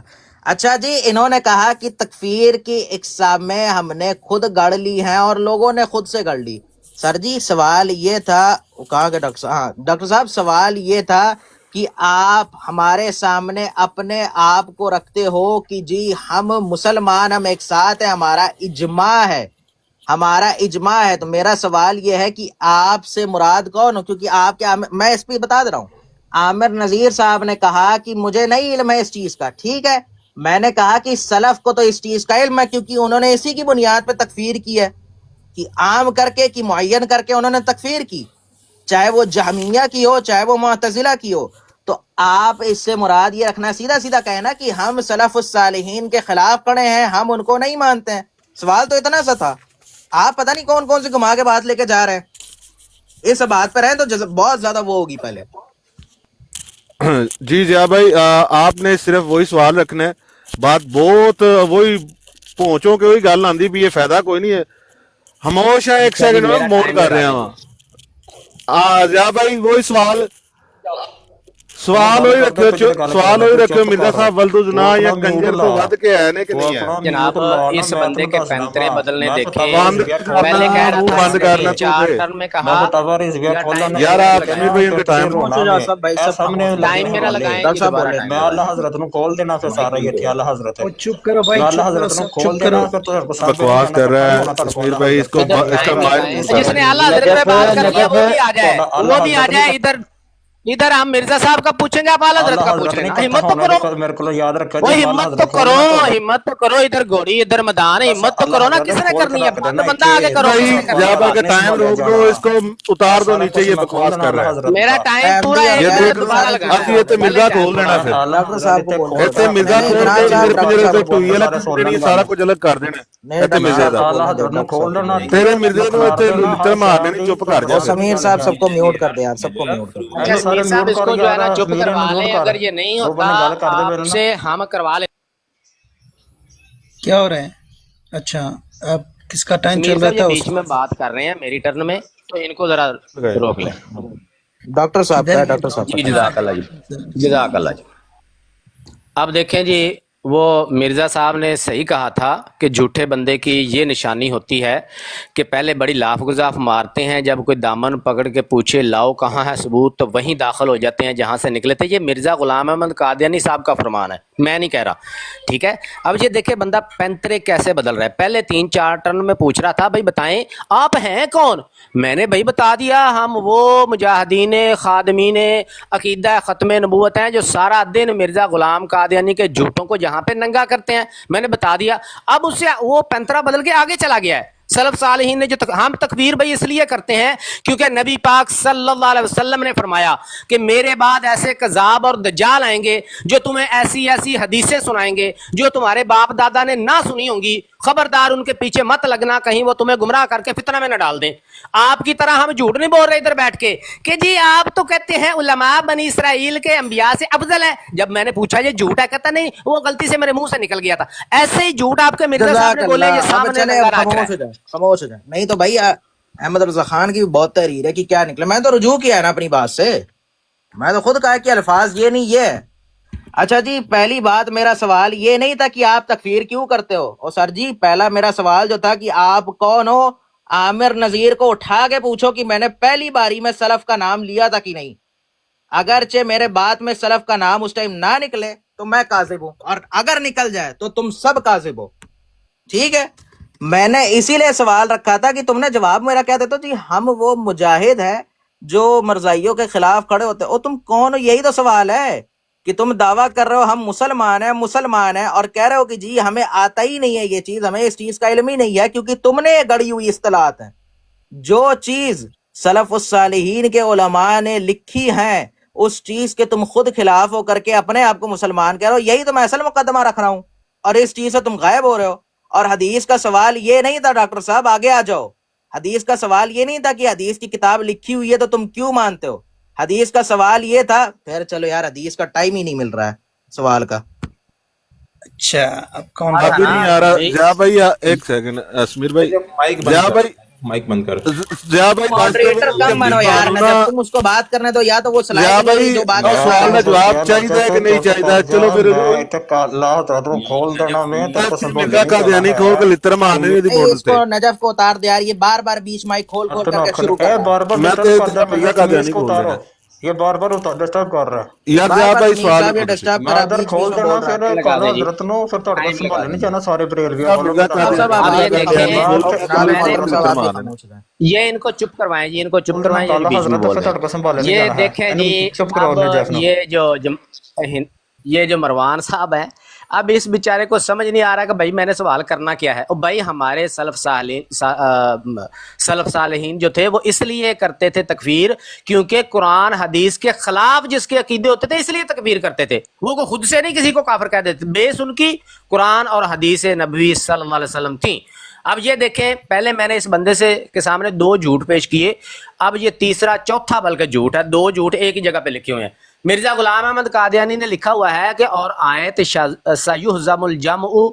اچھا جی، انہوں نے کہا کہ تکفیر کی اقسامیں ہم نے خود گڑھ لی ہیں اور لوگوں نے خود سے گڑھ لی۔ سر جی سوال یہ تھا، کہاں کہ ڈاکٹر صاحب، ہاں ڈاکٹر صاحب سوال یہ تھا کہ آپ ہمارے سامنے اپنے آپ کو رکھتے ہو کہ جی ہم مسلمان، ہم ایک ساتھ ہیں، ہمارا اجماع ہے، ہمارا اجماع ہے۔ تو میرا سوال یہ ہے کہ آپ سے مراد کون ہو؟ کیونکہ آپ کیا، میں اس پہ بتا دے رہا ہوں، عامر نذیر صاحب نے کہا کہ مجھے نہیں علم ہے اس چیز کا، ٹھیک ہے؟ میں نے کہا کہ سلف کو تو اس چیز کا علم ہے کیونکہ انہوں نے اسی کی بنیاد پہ تکفیر کی ہے، کہ عام کر کے، کہ معین کر کے انہوں نے تکفیر کی، چاہے وہ جہمیہ کی ہو چاہے وہ معتزلہ کی ہو۔ تو آپ اس سے مراد یہ رکھنا، سیدھا سیدھا کہنا کہ ہم سلف الصالحین کے خلاف کھڑے ہیں، ہم ان کو نہیں مانتے ہیں۔ سوال تو اتنا سا تھا، آپ پتہ نہیں کون کون سی گھما کے بات لے کے جا رہے ہیں۔ اس بات پہ رہیں تو بہت زیادہ وہ ہوگی پہلے۔ جی جی بھائی، آپ نے صرف وہی سوال رکھنا ہے، بات بہت وہی پہنچوں کہ وہی گل آندی بھی، یہ فائدہ کوئی نہیں ہے۔ ہمیشہ ایک سیکنڈ میں موڈ کر رہے ہیں ضیاء بھائی، وہی سوال وہی رکھو مرزا صاحب ولد الزنا یا کنجر تو ود کے ہے نا کہ نہیں ہے؟ جناب اس بندے کے پینترے بدلنے دیکھے، بند پہلے کہہ رہا بند تھا کرنا 4 ٹرم میں کہا یار، آپ امیر بھائی ان کے ٹائم ٹائم میرا لگائیں گے دوبارہ ٹائم۔ میں اللہ حضرت نو کھول دینا پھر سارا یہ تھی اللہ حضرت ہے، چپ کرو بھائی، اللہ حضرت نو کھول دینا پھر تو بکواس کر رہا ہے امیر بھائی، اس کو اس کا مائک جس نے اعلیٰ حضرت میں بات کرنی ہے وہ بھی آ جائے، وہ بھی آ جائے۔ ادھر ہم مرزا صاحب کا پوچھیں گے، آپ اعلیٰ حضرت کا پوچھ رہے ہیں، ہمت تو کرو، میرے کو یاد رکھا وہ ہمت تو کرو، ہمت تو کرو، ادھر گھوڑی ادھر میدان، ہمت تو کرو نا، کس نے کرنی ہے بندہ آگے کرو، کس نے کرنی ہے؟ جب آگے ٹائم روک دو، اس کو اتار دو نیچے، یہ بکواس کر رہا ہے۔ میرا ٹائم پورا ہے، دوبارہ لگا اب یہ تو مرزا کھول دینا، پھر ڈاکٹر صاحب کو بولو، ایسے مرزا کھول کے سارا کچھ الگ کر دینا، ایسے مرزا دا کھول دینا تیرے مرزے کو ایسے لڑ مارنے نہیں، چپ کر جا۔ سمیر صاحب سب کو میوٹ کر دے یار، سب کو میوٹ کر دے۔ اچھا سمیر صاحب اس کو جو ہے نا چپ کروا لیں، اگر یہ نہیں ہوتا آپ سے ہم کروا لیں۔ کیا ہو رہا ہے؟ اچھا اب کس کا ٹائم چل رہا تھا؟ بیچ میں بات کر رہے ہیں میری ٹرن میں، تو ان کو ذرا روک لیں۔ ڈاکٹر صاحب کا ہے، ڈاکٹر صاحب جی جزاک اللہ جی، جزاک اللہ جی۔ اب دیکھیں جی، وہ مرزا صاحب نے صحیح کہا تھا کہ جھوٹے بندے کی یہ نشانی ہوتی ہے کہ پہلے بڑی لاف گزاف مارتے ہیں، جب کوئی دامن پکڑ کے پوچھے لاؤ کہاں ہے ثبوت، تو وہیں داخل ہو جاتے ہیں جہاں سے نکلے تھے۔ یہ مرزا غلام احمد قادیانی صاحب کا فرمان ہے، میں نہیں کہہ رہا، ٹھیک ہے۔ اب یہ دیکھیں بندہ پینترے کیسے بدل رہا ہے۔ پہلے 3-4 ٹرن میں پوچھ رہا تھا بھائی بتائیں آپ ہیں کون، میں نے بھائی بتا دیا ہم وہ مجاہدین خادمین عقیدہ ختم نبوت ہیں جو سارا دن مرزا غلام قادیانی کے جھوٹوں کو جہاں پہ ننگا کرتے ہیں، میں نے بتا دیا۔ اب اس سے وہ پینترا بدل کے آگے چلا گیا ہے۔ سلف صالحین نے جو ہم تکبیر بھائی اس لیے کرتے ہیں کیونکہ نبی پاک صلی اللہ علیہ وسلم نے فرمایا کہ میرے بعد ایسے کذاب اور دجال آئیں گے جو تمہیں ایسی ایسی حدیثیں سنائیں گے جو تمہارے باپ دادا نے نہ سنی ہوں گی، خبردار ان کے پیچھے مت لگنا، کہیں وہ تمہیں گمراہ کر کے فتنہ میں نہ ڈال دیں۔ آپ کی طرح ہم جھوٹ نہیں بول رہے ادھر بیٹھ کے کہ جی آپ تو کہتے ہیں علماء بنی اسرائیل کے انبیاء سے افضل ہے، جب میں نے پوچھا یہ جھوٹ ہے کہتا نہیں وہ غلطی سے میرے منہ سے نکل گیا تھا۔ ایسے ہی جھوٹ آپ کے مرزا صاحب نے بولے، یہ سامنے لگا رکھا ہے۔ خاموش ہو جائے، نہیں تو بھائی احمد رضا خان کی بھی بہت تحریر ہے کہ کیا نکلا، میں تو رجوع کیا ہے نا اپنی بات سے، میں تو خود کہا کہ الفاظ یہ نہیں یہ ہے۔ اچھا جی، پہلی بات میرا سوال یہ نہیں تھا کہ آپ تکفیر کیوں کرتے ہو، اور سر جی پہلا میرا سوال جو تھا کہ آپ کون ہو، عامر نذیر کو اٹھا کے پوچھو کہ میں نے پہلی باری میں سلف کا نام لیا تھا کہ نہیں، اگرچہ میرے بات میں سلف کا نام اس ٹائم نہ نکلے تو میں کاذب ہوں، اور اگر نکل جائے تو تم سب کاذب ہو، ٹھیک ہے۔ میں نے اسی لیے سوال رکھا تھا کہ تم نے جواب میرا کیا دیتے جی ہم وہ مجاہد ہیں جو مرزائیوں کے خلاف کھڑے ہوتے ہیں، اور تم کون ہو، یہی تو سوال ہے کہ تم دعویٰ کر رہے ہو ہم مسلمان ہیں اور کہہ رہے ہو کہ جی ہمیں آتا ہی نہیں ہے یہ چیز، ہمیں اس چیز کا علم ہی نہیں ہے، کیونکہ تم نے گڑی ہوئی اصطلاحات ہیں۔ جو چیز سلف الصالحین کے علماء نے لکھی ہیں اس چیز کے تم خود خلاف ہو کر کے اپنے آپ کو مسلمان کہہ رہے ہو، یہی تو میں اصل مقدمہ رکھ رہا ہوں، اور اس چیز سے تم غائب ہو رہے ہو۔ اور حدیث کا سوال یہ نہیں تھا، ڈاکٹر صاحب آگے آ جاؤ، حدیث کا سوال یہ نہیں تھا کہ حدیث کی کتاب لکھی ہوئی ہے تو تم کیوں مانتے ہو، حدیث کا سوال یہ تھا، پھر چلو یار حدیث کا ٹائم ہی نہیں مل رہا ہے سوال کا۔ اچھا اب کون ابھی نہیں آ رہا جا بھائی، ایک سیکنڈ اسمیر بھائی، جا بھائی مائک بند کر، جا بھائی ماڈریٹر کم بنو یار، جب تم اس کو بات کرنے دو یا تو وہ جا بھائی جو بات سوال کا جواب چاہیے کہ نہیں چاہیے، چلو پھر مرزا قادیانی کھول کے لتر مارنے دی اس بولتے کو نجف کو اتار دے یار، یہ بار بار بیچ مائک کھول کھول کر کے شروع کر رہا ہے۔ میں تو مرزا قادیانی کھول رہا ہے یہ بار بار ڈسٹرب کر رہا ہے یار، جا بھائی سوال ڈسٹرب میں ادھر کھول دینا، پھر کالا حضرت نو پھر تہاڈے کو سنبھالنے نہیں چاہنا سارے بریلوی یہ ان کو چپ کروائیں جی، ان کو چپ کروائیں، یہ بیچ میں بول رہے ہیں۔ یہ دیکھیں جی، چپ کرو یہ جو مروان صاحب ہیں، اب اس بیچارے کو سمجھ نہیں آ رہا کہ بھائی میں نے سوال کرنا کیا ہے۔ اور بھائی ہمارے سلف صالحین جو تھے وہ اس لیے کرتے تھے تکفیر کیونکہ قرآن حدیث کے خلاف جس کے عقیدے ہوتے تھے اس لیے تکفیر کرتے تھے، وہ خود سے نہیں کسی کو کافر کہہ دیتے، بیس ان کی قرآن اور حدیث نبوی صلی اللہ علیہ وسلم تھیں۔ اب یہ دیکھیں، پہلے میں نے اس بندے کے سامنے 2 جھوٹ پیش کیے، اب یہ تیسرا چوتھا بلکہ جھوٹ ہے، 2 جھوٹ ایک ہی جگہ پہ لکھے ہوئے ہیں۔ مرزا غلام احمد قادیانی نے لکھا ہوا ہے کہ اور آیت سیہزم الجمع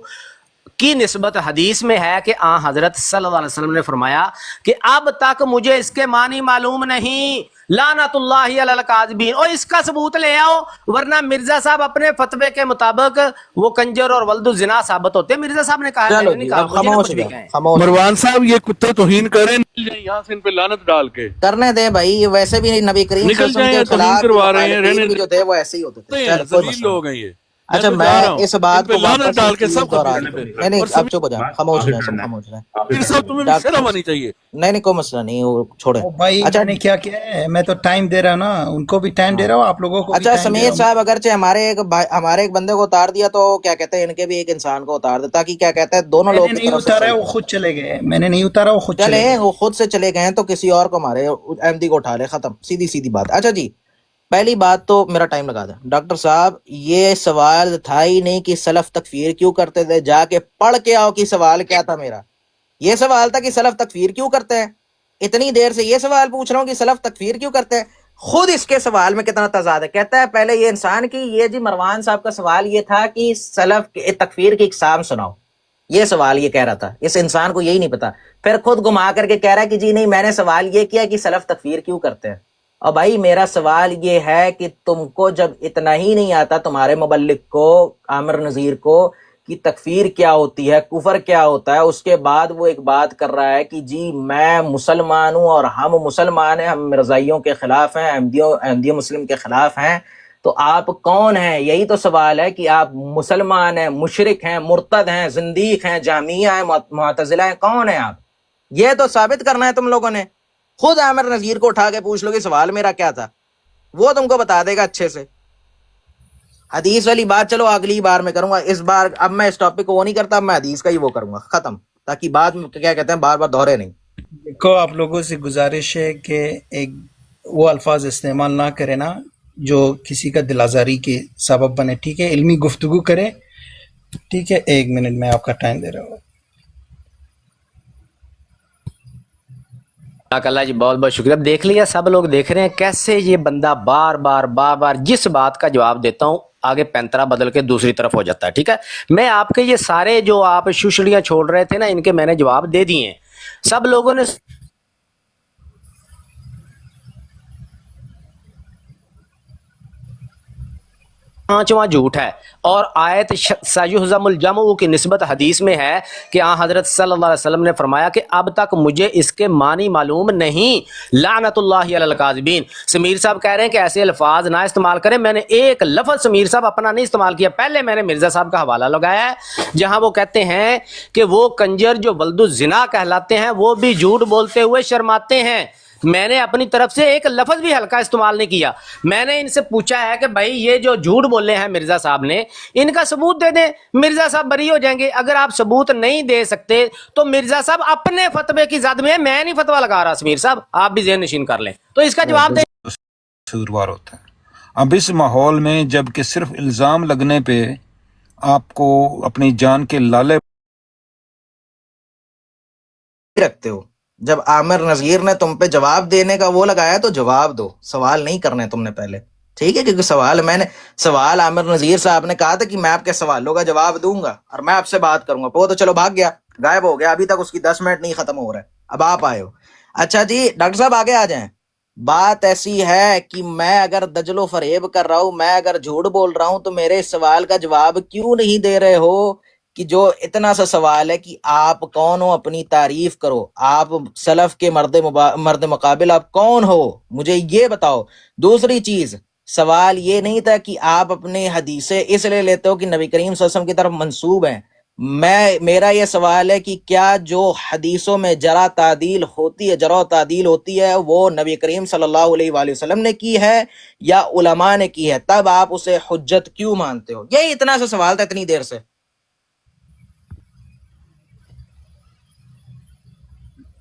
کی نسبت حدیث میں ہے کہ حضرت صلی اللہ علیہ وسلم نے فرمایا کہ اب تک مجھے اس کے معنی معلوم نہیں، لعنت اللہ علی الکاذبین، اور اس کا ثبوت لے آؤ، ورنہ مرزا صاحب اپنے فتوے کے مطابق وہ کنجر اور ولد الزنا ثابت ہوتے ہیں۔ مرزا صاحب نے کہا مروان صاحب یہ کتے توہین کریں یہاں سے ان پہ لعنت ڈال کے کرنے دیں بھائی، ویسے بھی نبی کریم نکل جائیں، توہین کروا رہے ہیں، رہنے جو تھے وہ ایسے ہی ہوتے تھے۔ ذلیل لوگ ہیں یہ۔ اچھا میں اس بات کو لعنت ڈال کے سب نہیں اب چپ ہو جائیں، خاموش رہیں، سب خاموش رہیں، تمہیں بھی شرم آنی چاہیے۔ نہیں کوئی مسئلہ نہیں، وہ چھوڑیں بھائی۔ اچھا نے کیا کیا ہے، میں تو ٹائم دے رہا ہوں نا، ان کو بھی ٹائم دے رہا ہوں، آپ لوگوں کو۔ اچھا سمیر صاحب اگرچہ ہمارے ایک بندے کو اتار دیا تو کیا کہتے ہیں ان کے بھی ایک انسان کو اتار دے، تاکہ کیا کہتے ہیں دونوں لوگ نہیں اتارا، وہ خود چلے گئے، میں نے نہیں اتارا، وہ خود چلے، وہ خود سے چلے گئے ہیں تو کسی اور کو مارے، احمدی کو اٹھا لے، ختم، سیدھی بات۔ اچھا جی، پہلی بات تو میرا ٹائم لگا دیں ڈاکٹر صاحب، یہ سوال تھا ہی نہیں کہ سلف تکفیر کیوں کرتے تھے، جا کے پڑھ کے آؤ کہ سوال کیا تھا میرا۔ یہ سوال تھا کہ سلف تکفیر کیوں کرتے ہیں، اتنی دیر سے یہ سوال پوچھ رہا ہوں کہ سلف تکفیر کیوں کرتے ہیں، خود اس کے سوال میں کتنا تضاد ہے۔ کہتا ہے پہلے یہ انسان کی، یہ جی مروان صاحب کا سوال یہ تھا کہ سلف تکفیر کی اقسام سناؤ، یہ سوال یہ کہہ رہا تھا، اس انسان کو یہی نہیں پتا، پھر خود گما کر کے کہہ رہا ہے کہ جی نہیں میں نے سوال یہ کیا کہ سلف تکفیر کیوں کرتے ہیں، اور بھائی میرا سوال یہ ہے کہ تم کو جب اتنا ہی نہیں آتا تمہارے مبلغ کو عامر نذیر کو کہ تکفیر کیا ہوتی ہے، کفر کیا ہوتا ہے، اس کے بعد وہ ایک بات کر رہا ہے کہ جی میں مسلمان ہوں اور ہم مسلمان ہیں، ہم مرزائیوں کے خلاف ہیں، احمدی مسلم کے خلاف ہیں، تو آپ کون ہیں؟ یہی تو سوال ہے کہ آپ مسلمان ہیں، مشرک ہیں، مرتد ہیں، زندیق ہیں، جہمیہ ہیں، معتزلہ ہیں، کون ہیں آپ؟ یہ تو ثابت کرنا ہے تم لوگوں نے. خود عامر نذیر کو اٹھا کے پوچھ لو کہ سوال میرا کیا تھا، وہ تم کو بتا دے گا اچھے سے. حدیث والی بات چلو اگلی بار میں کروں گا، اس بار اب میں اس ٹاپک کو وہ نہیں کرتا، اب میں حدیث کا ہی وہ کروں گا ختم، تاکہ بعد میں کیا کہتے ہیں بار بار دہرے نہیں. دیکھو آپ لوگوں سے گزارش ہے کہ ایک وہ الفاظ استعمال نہ کرے نا جو کسی کا دل آزاری کے سبب بنے، ٹھیک ہے؟ علمی گفتگو کرے، ٹھیک ہے؟ 1 منٹ میں آپ کا ٹائم دے رہا ہوں. اللہ جی بہت بہت شکریہ. اب دیکھ لیا، سب لوگ دیکھ رہے ہیں کیسے یہ بندہ بار بار جس بات کا جواب دیتا ہوں آگے پینترا بدل کے دوسری طرف ہو جاتا ہے. ٹھیک ہے، میں آپ کے یہ سارے جو آپ شوشڑیاں چھوڑ رہے تھے نا، ان کے میں نے جواب دے دیے ہیں. سب لوگوں نے پانچواں جھوٹ ہے، اور آیت سیہزم الجمع کی نسبت حدیث میں ہے کہ حضرت صلی اللہ علیہ وسلم نے فرمایا کہ اب تک مجھے اس کے معنی معلوم نہیں، لعنت اللہ علی الکاذبین. سمیر صاحب کہہ رہے ہیں کہ ایسے الفاظ نہ استعمال کریں. میں نے ایک لفظ سمیر صاحب اپنا نہیں استعمال کیا، پہلے میں نے مرزا صاحب کا حوالہ لگایا ہے جہاں وہ کہتے ہیں کہ وہ کنجر جو ولد الزنا کہلاتے ہیں وہ بھی جھوٹ بولتے ہوئے شرماتے ہیں. میں نے اپنی طرف سے ایک لفظ بھی ہلکا استعمال نہیں کیا. میں نے ان سے پوچھا ہے کہ بھائی یہ جو جھوٹ بولے ہیں مرزا صاحب نے، ان کا ثبوت دے دیں، مرزا صاحب بری ہو جائیں گے. اگر آپ ثبوت نہیں دے سکتے تو مرزا صاحب اپنے فتوے کی زد میں نہیں فتویٰ لگا رہا. سمیر صاحب آپ بھی ذہن نشین کر لیں تو اس کا جواب دیں. قصوروار ہوتا ہے. اب اس ماحول میں جب کہ صرف الزام لگنے پہ آپ کو اپنی جان کے لالے رکھتے ہو، جب عامر نذیر نے تم پہ جواب دینے کا وہ لگایا تو جواب دو، سوال نہیں کرنے تم نے پہلے، ٹھیک ہے؟ کیونکہ سوال عامر نذیر صاحب نے کہا تھا کہ میں آپ کے سوالوں کا جواب دوں گا اور میں آپ سے بات کروں گا، وہ تو چلو بھاگ گیا، غائب ہو گیا، ابھی تک اس کی 10 منٹ نہیں ختم ہو رہا ہے، اب آپ آئے ہو. اچھا جی ڈاکٹر صاحب آگے آ جائیں. بات ایسی ہے کہ میں اگر دجل و فریب کر رہا ہوں، میں اگر جھوٹ بول رہا ہوں، تو میرے اس سوال کا جواب کیوں نہیں دے رہے ہو کہ جو اتنا سا سوال ہے کہ آپ کون ہو، اپنی تعریف کرو، آپ سلف کے مرد مقابل آپ کون ہو، مجھے یہ بتاؤ. دوسری چیز، سوال یہ نہیں تھا کہ آپ اپنے حدیثیں اس لیے لیتے ہو کہ نبی کریم صلی اللہ علیہ وسلم کی طرف منسوب ہیں. میرا یہ سوال ہے کہ کیا جو حدیثوں میں جرح و تعدیل ہوتی ہے وہ نبی کریم صلی اللہ علیہ وآلہ وسلم نے کی ہے یا علماء نے کی ہے؟ تب آپ اسے حجت کیوں مانتے ہو؟ یہی اتنا سا سوال تھا اتنی دیر سے.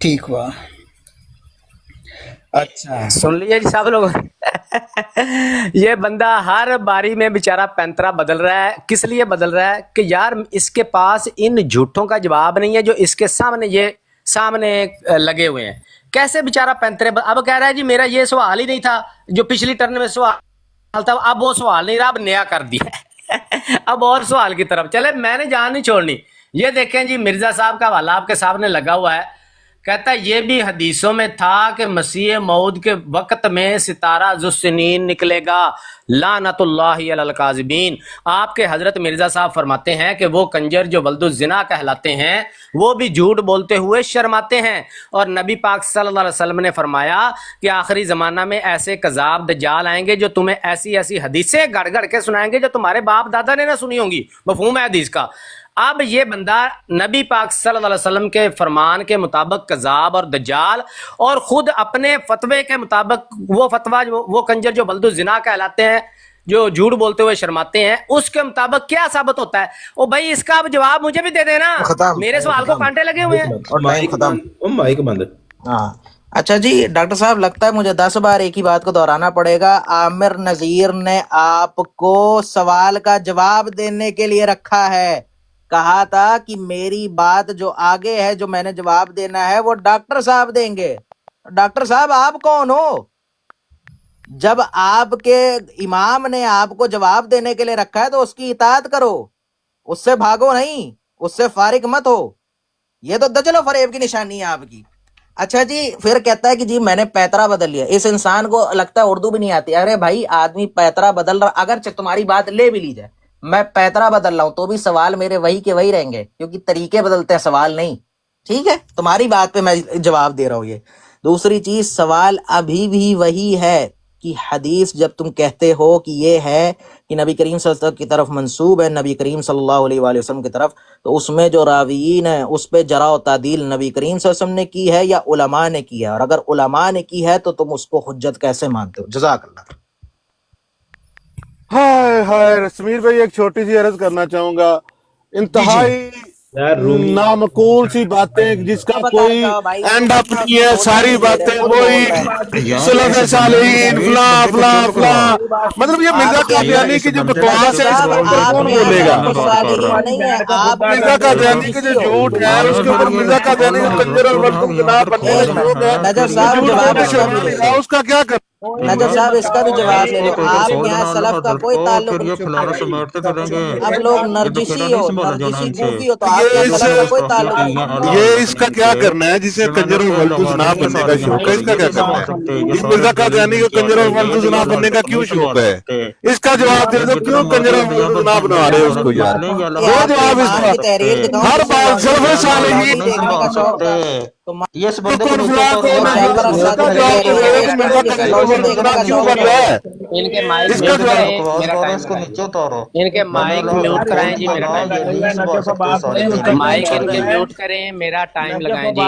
ٹھیک ہوا. اچھا سن لیجیے جی سب لوگ. یہ بندہ ہر باری میں بیچارہ پینترا بدل رہا ہے. کس لیے بدل رہا ہے؟ کہ یار اس کے پاس ان جھوٹوں کا جواب نہیں ہے جو اس کے سامنے لگے ہوئے ہیں. کیسے بیچارہ پینترے اب کہہ رہا ہے جی میرا یہ سوال ہی نہیں تھا جو پچھلی ٹرن میں سوال تھا، اب وہ سوال نہیں رہا، اب نیا کر دیا. اب اور سوال کی طرف چلے، میں نے جان نہیں چھوڑنی. یہ دیکھیں جی مرزا صاحب کا حوالہ آپ کے سامنے لگا ہوا ہے. کہتا ہے یہ بھی حدیثوں میں تھا کہ مسیح موعود کے وقت میں ستارہ ذوالسنین نکلے گا، لعنت اللہ علی الکاذبین. آپ کے حضرت مرزا صاحب فرماتے ہیں کہ وہ کنجر جو ولد الزنا کہلاتے ہیں وہ بھی جھوٹ بولتے ہوئے شرماتے ہیں. اور نبی پاک صلی اللہ علیہ وسلم نے فرمایا کہ آخری زمانہ میں ایسے کذاب دجال آئیں گے جو تمہیں ایسی ایسی حدیثیں گڑ گڑ کے سنائیں گے جو تمہارے باپ دادا نے نہ سنی ہوں گی. مفہوم ہے حدیث کا؟ اب یہ بندہ نبی پاک صلی اللہ علیہ وسلم کے فرمان کے مطابق کذاب اور دجال، اور خود اپنے فتوے کے مطابق وہ فتویٰ وہ کنجر جو ولد الزنا کہلاتے ہیں جو جھوٹ بولتے ہوئے شرماتے ہیں، اس کے مطابق کیا ثابت ہوتا ہے؟ او بھائی اس کا اب جواب مجھے بھی دے دینا، میرے سوال کو کانٹے لگے ہوئے ہیں. مائک بند. ہاں اچھا جی ڈاکٹر صاحب، لگتا ہے مجھے 10 بار ایک ہی بات کو دہرانا پڑے گا. عامر نذیر نے آپ کو سوال کا جواب دینے کے لیے رکھا ہے. کہا تھا کہ میری بات جو آگے ہے جو میں نے جواب دینا ہے وہ ڈاکٹر صاحب دیں گے. ڈاکٹر صاحب آپ کون ہو؟ جب آپ کے امام نے آپ کو جواب دینے کے لیے رکھا ہے تو اس کی اطاعت کرو، اس سے بھاگو نہیں، اس سے فارغ مت ہو. یہ تو دجل و فریب کی نشانی ہے آپ کی. اچھا جی پھر کہتا ہے کہ جی میں نے پیترا بدل لیا. اس انسان کو لگتا ہے اردو بھی نہیں آتی. ارے بھائی آدمی پیترا بدل رہا, اگر تمہاری بات لے بھی لی جائے میں پیترا بدل رہا ہوں تو بھی سوال میرے وہی کے وہی رہیں گے, کیونکہ طریقے بدلتے ہیں سوال نہیں. ٹھیک ہے, تمہاری بات پہ میں جواب دے رہا ہوں. یہ دوسری چیز, سوال ابھی بھی وہی ہے کہ حدیث جب تم کہتے ہو کہ یہ ہے کہ نبی کریم صلی اللہ علیہ وسلم کی طرف منسوب ہے, نبی کریم صلی اللہ علیہ وآلہ وسلم کی طرف, تو اس میں جو راویین ہیں اس پہ جرح و تعدیل نبی کریم صلی اللہ علیہ وسلم نے کی ہے یا علماء نے کی ہے؟ اور اگر علماء نے کی ہے تو تم اس کو حجت کیسے مانتے ہو؟ جزاک اللہ. ہائے ہائے سمیر بھائی, ایک چھوٹی سی عرض کرنا چاہوں گا. انتہائی نامقول سی باتیں جس کا کوئی اینڈ اپ نہیں ہے, ساری باتیں وہی سلف صالحین فلاں فلاں فلاں. مطلب یہ مرزا قادیانی کی جو بکواس ہے اس کے اوپر کون بولے گا؟ مرزا قادیانی کے جو جھوٹ ہے اس کے اوپر مرزا قادیانی جو کنجر اور بدتم جناب بننے کا شوق ہے اس کا کیا کر. نجف صاحب اس کا بھی جواب دے دو. آپ کے یہاں سلف کا کوئی تعلق نہیں. اب لوگ نرجسی ہو, نرجسی کوفی ہو, تو آپ کے یہاں سلف کا کوئی تعلق نہیں. یہ اس کا کیا کرنا ہے جسے کنجر اور ملتو جناب بننے کا شوق ہے؟ اس کا کیا کرنا ہے؟ اس مرزا قادیانی کو کنجر اور ملتو جناب بننے کا کیوں شوق ہے؟ اس کا جواب دے دو, کیوں کنجر اور ملتو جناب بنا رہے اس کو یار؟ وہ جواب اس کا ہر بار سلف صالحین یہ اس بندے ان کے مائک میوٹ کریں جی, مائک ان کے میوٹ کریں, میرا ٹائم لگائیں جی.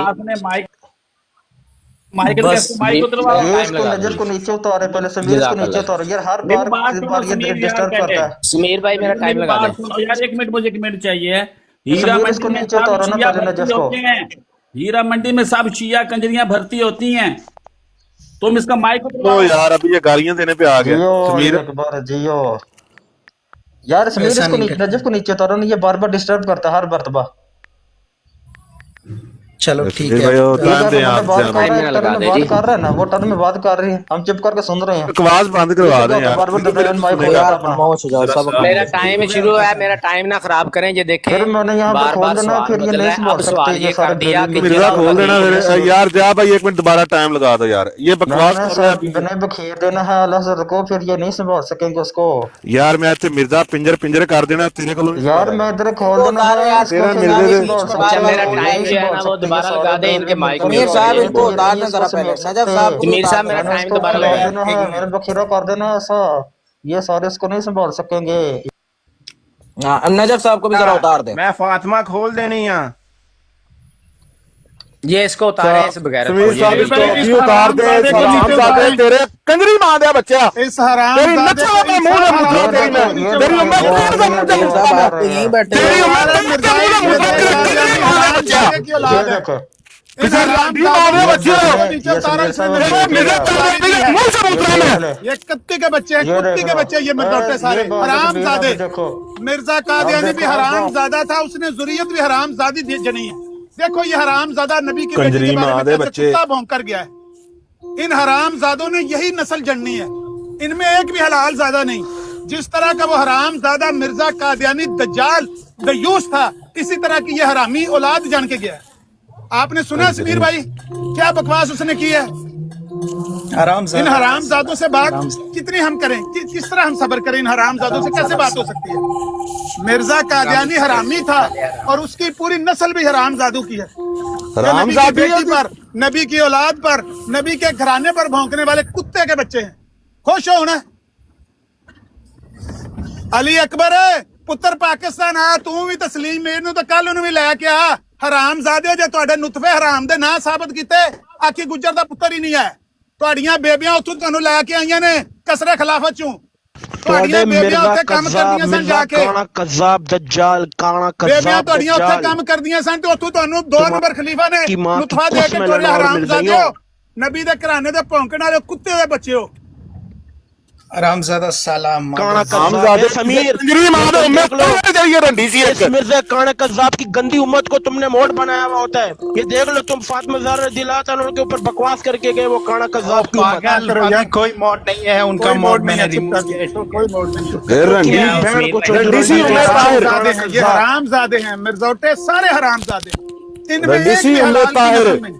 نجف کو نیچے اتارے, پہلے سمیر کو نیچے اتارے یار, ہر بار یہ ڈسٹرب کرتا ہے. سمیر بھائی میرا ٹائم لگا دیں یار, ایک منٹ مجھے ایک منٹ چاہیے. اس کو نیچے اتارو نا پہلے نجف کو. ہیرا منڈی میں سب شیعہ کنجریاں بھرتی ہوتی ہیں, تم اس کا مائک یار ابھی یہ گالیاں دینے پہ آ گیا سمیر. جیو یار سمیر اس کو نجف کو نیچے اتارو نا, یہ بار بار ڈسٹرب کرتا ہے ہر مرتبہ. چلو ٹھیک ہے, بات کر رہے ہیں نا, وہ ٹرن میں بات کر رہی ہیں, ہم چپ کر کے سن رہے ہیں. بکواس بند کروا دیں یار. میرا ٹائم شروع ہے, میرا ٹائم نہ خراب کریں. یہ دیکھیں پھر میں نے یہاں پر کھول دینا, پھر یہ نہیں سنبھال سکتے یہ سارے. مرزا کھول دینا یار. جا بھائی ایک منٹ دوبارہ ٹائم لگا دو یار, یہ بکواس میں بکھیر دینا ہے اللہ سے کو, پھر یہ نہیں سنبھال سکیں گے اس کو یار. میں تے مرزا پنجر کر دینا تیرے کو یار, میں ادھر کھول دینا ہے. میرا ٹائم جو ہے نا وہ دوبارہ لگا دیں ان کے مائک. امیر صاحب ان کو اتارنے ذرا پہلے. نجف صاحب امیر صاحب میرا ٹائم دوبارہ لگا دیں. میرے بخیرہ کر دینا ایسا, یہ سارے اس کو نہیں سنبھال سکیں گے. نجف صاحب کو بھی ذرا اتار دیں. میں فاطمہ کھول دینی ہے. یہ اس کو اتارے اس بغیر. سمیر صاحب اس کو بھی اتار دے. سلام زادے تیرے کنجری ماں دیا بچہ, اس حرام تیری نچا کے منہ میں مطلب تیری میں تیری امت تیرے کا منہ امیر صاحب آپ تو یہیں بیٹھے تیری امت تیرے منہ میں مطلب بچہ کسر لانڈی مانے بچے یہ کتے کے بچے ہیں, کتے کے بچے, یہ مردوٹے سارے حرام زادے. مرزا قادیانی بھی حرام زادہ تھا, اس نے ذریت بھی حرام زادی جنی ہے. دیکھو یہ حرام زادہ نبی کی بیٹی کے بارے میں کتا بھونک کر گیا ہے. ان حرام زادوں نے یہی نسل جننی ہے, ان میں ایک بھی حلال زادہ نہیں. جس طرح کا وہ حرام زادہ مرزا قادیانی دجال دیوس تھا, اسی طرح کی یہ حرامی اولاد جان کے گیا ہے. آپ نے سنا سمیر بھائی کیا بکواس اس نے کی ہے؟ ان حرام زادوں سے بات کتنی ہم کریں, کس طرح ہم صبر کریں؟ ان حرام زادوں سے کیسے بات ہو سکتی ہے؟ مرزا قادیانی حرامی تھا اور اس کی پوری نسل بھی حرام زادوں کی ہے. نبی کی بیٹی پر, نبی کی اولاد پر, نبی کے گھرانے پر بھونکنے والے کتے کے بچے ہیں. خوش ہو نا علی اکبر پتر پاکستان آ, تو بھی تسلیم میر نو تو کل انہوں بھی لے کے آ. حرام زادے جے تواڈے نطفے حرام دے نہ ثابت کیتے, آکھی گجر دا پتر ہی نہیں ہے. تواڈیاں بیبیاں اتھوں تانوں لے کے آئیاں نے کسرے خلافت چوں. تواڈیاں بیبیاں اوتھے کام کردیاں سن جا کے, کذاب دجال کانا بیبیاں تواڈیاں اوتھے کام کردیاں سن تے اتھوں تانوں 2 نمبر خلیفہ نے نطفہ دے کے تورے حرام زادے ہو, نبی دے گھرانے دے بھونکن والے کتے دے بچے ہو. حرام زادہ سلام مرزا کانا کذاب کی گندی امت کو تم نے موڈ بنایا ہوا ہوتا ہے. یہ دیکھ لو تم فاطمہ زہرا رضی اللہ تعالیٰ کے اوپر بکواس کر کے گئے, وہ کانا کذاب کی امت. کوئی موڈ نہیں ہے ان کا, موڈ میں نے کوئی موڈ نہیں. یہ حرام زادے ہیں مرزوٹے, سارے حرام زادے. ان میں ایک بھی حلال کی نسل میں نہیں.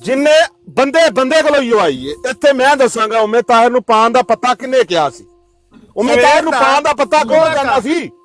ਜਿੰਨੇ ਬੰਦੇ ਕੋਲੋਂ ਹੀ ਆਈ ਹੈ ਇੱਥੇ ਮੈਂ ਦੱਸਾਂਗਾ ਉਮੇ ਤਾਹਿਰ ਨੂੰ ਪਾਣ ਦਾ ਪਤਾ ਕਿੰਨੇ ਕਿਹਾ ਸੀ ਉਮੇ ਤਾਹਿਰ ਨੂੰ ਪਾਣ ਦਾ ਪਤਾ ਕੌਣ ਕਹਿੰਦਾ ਸੀ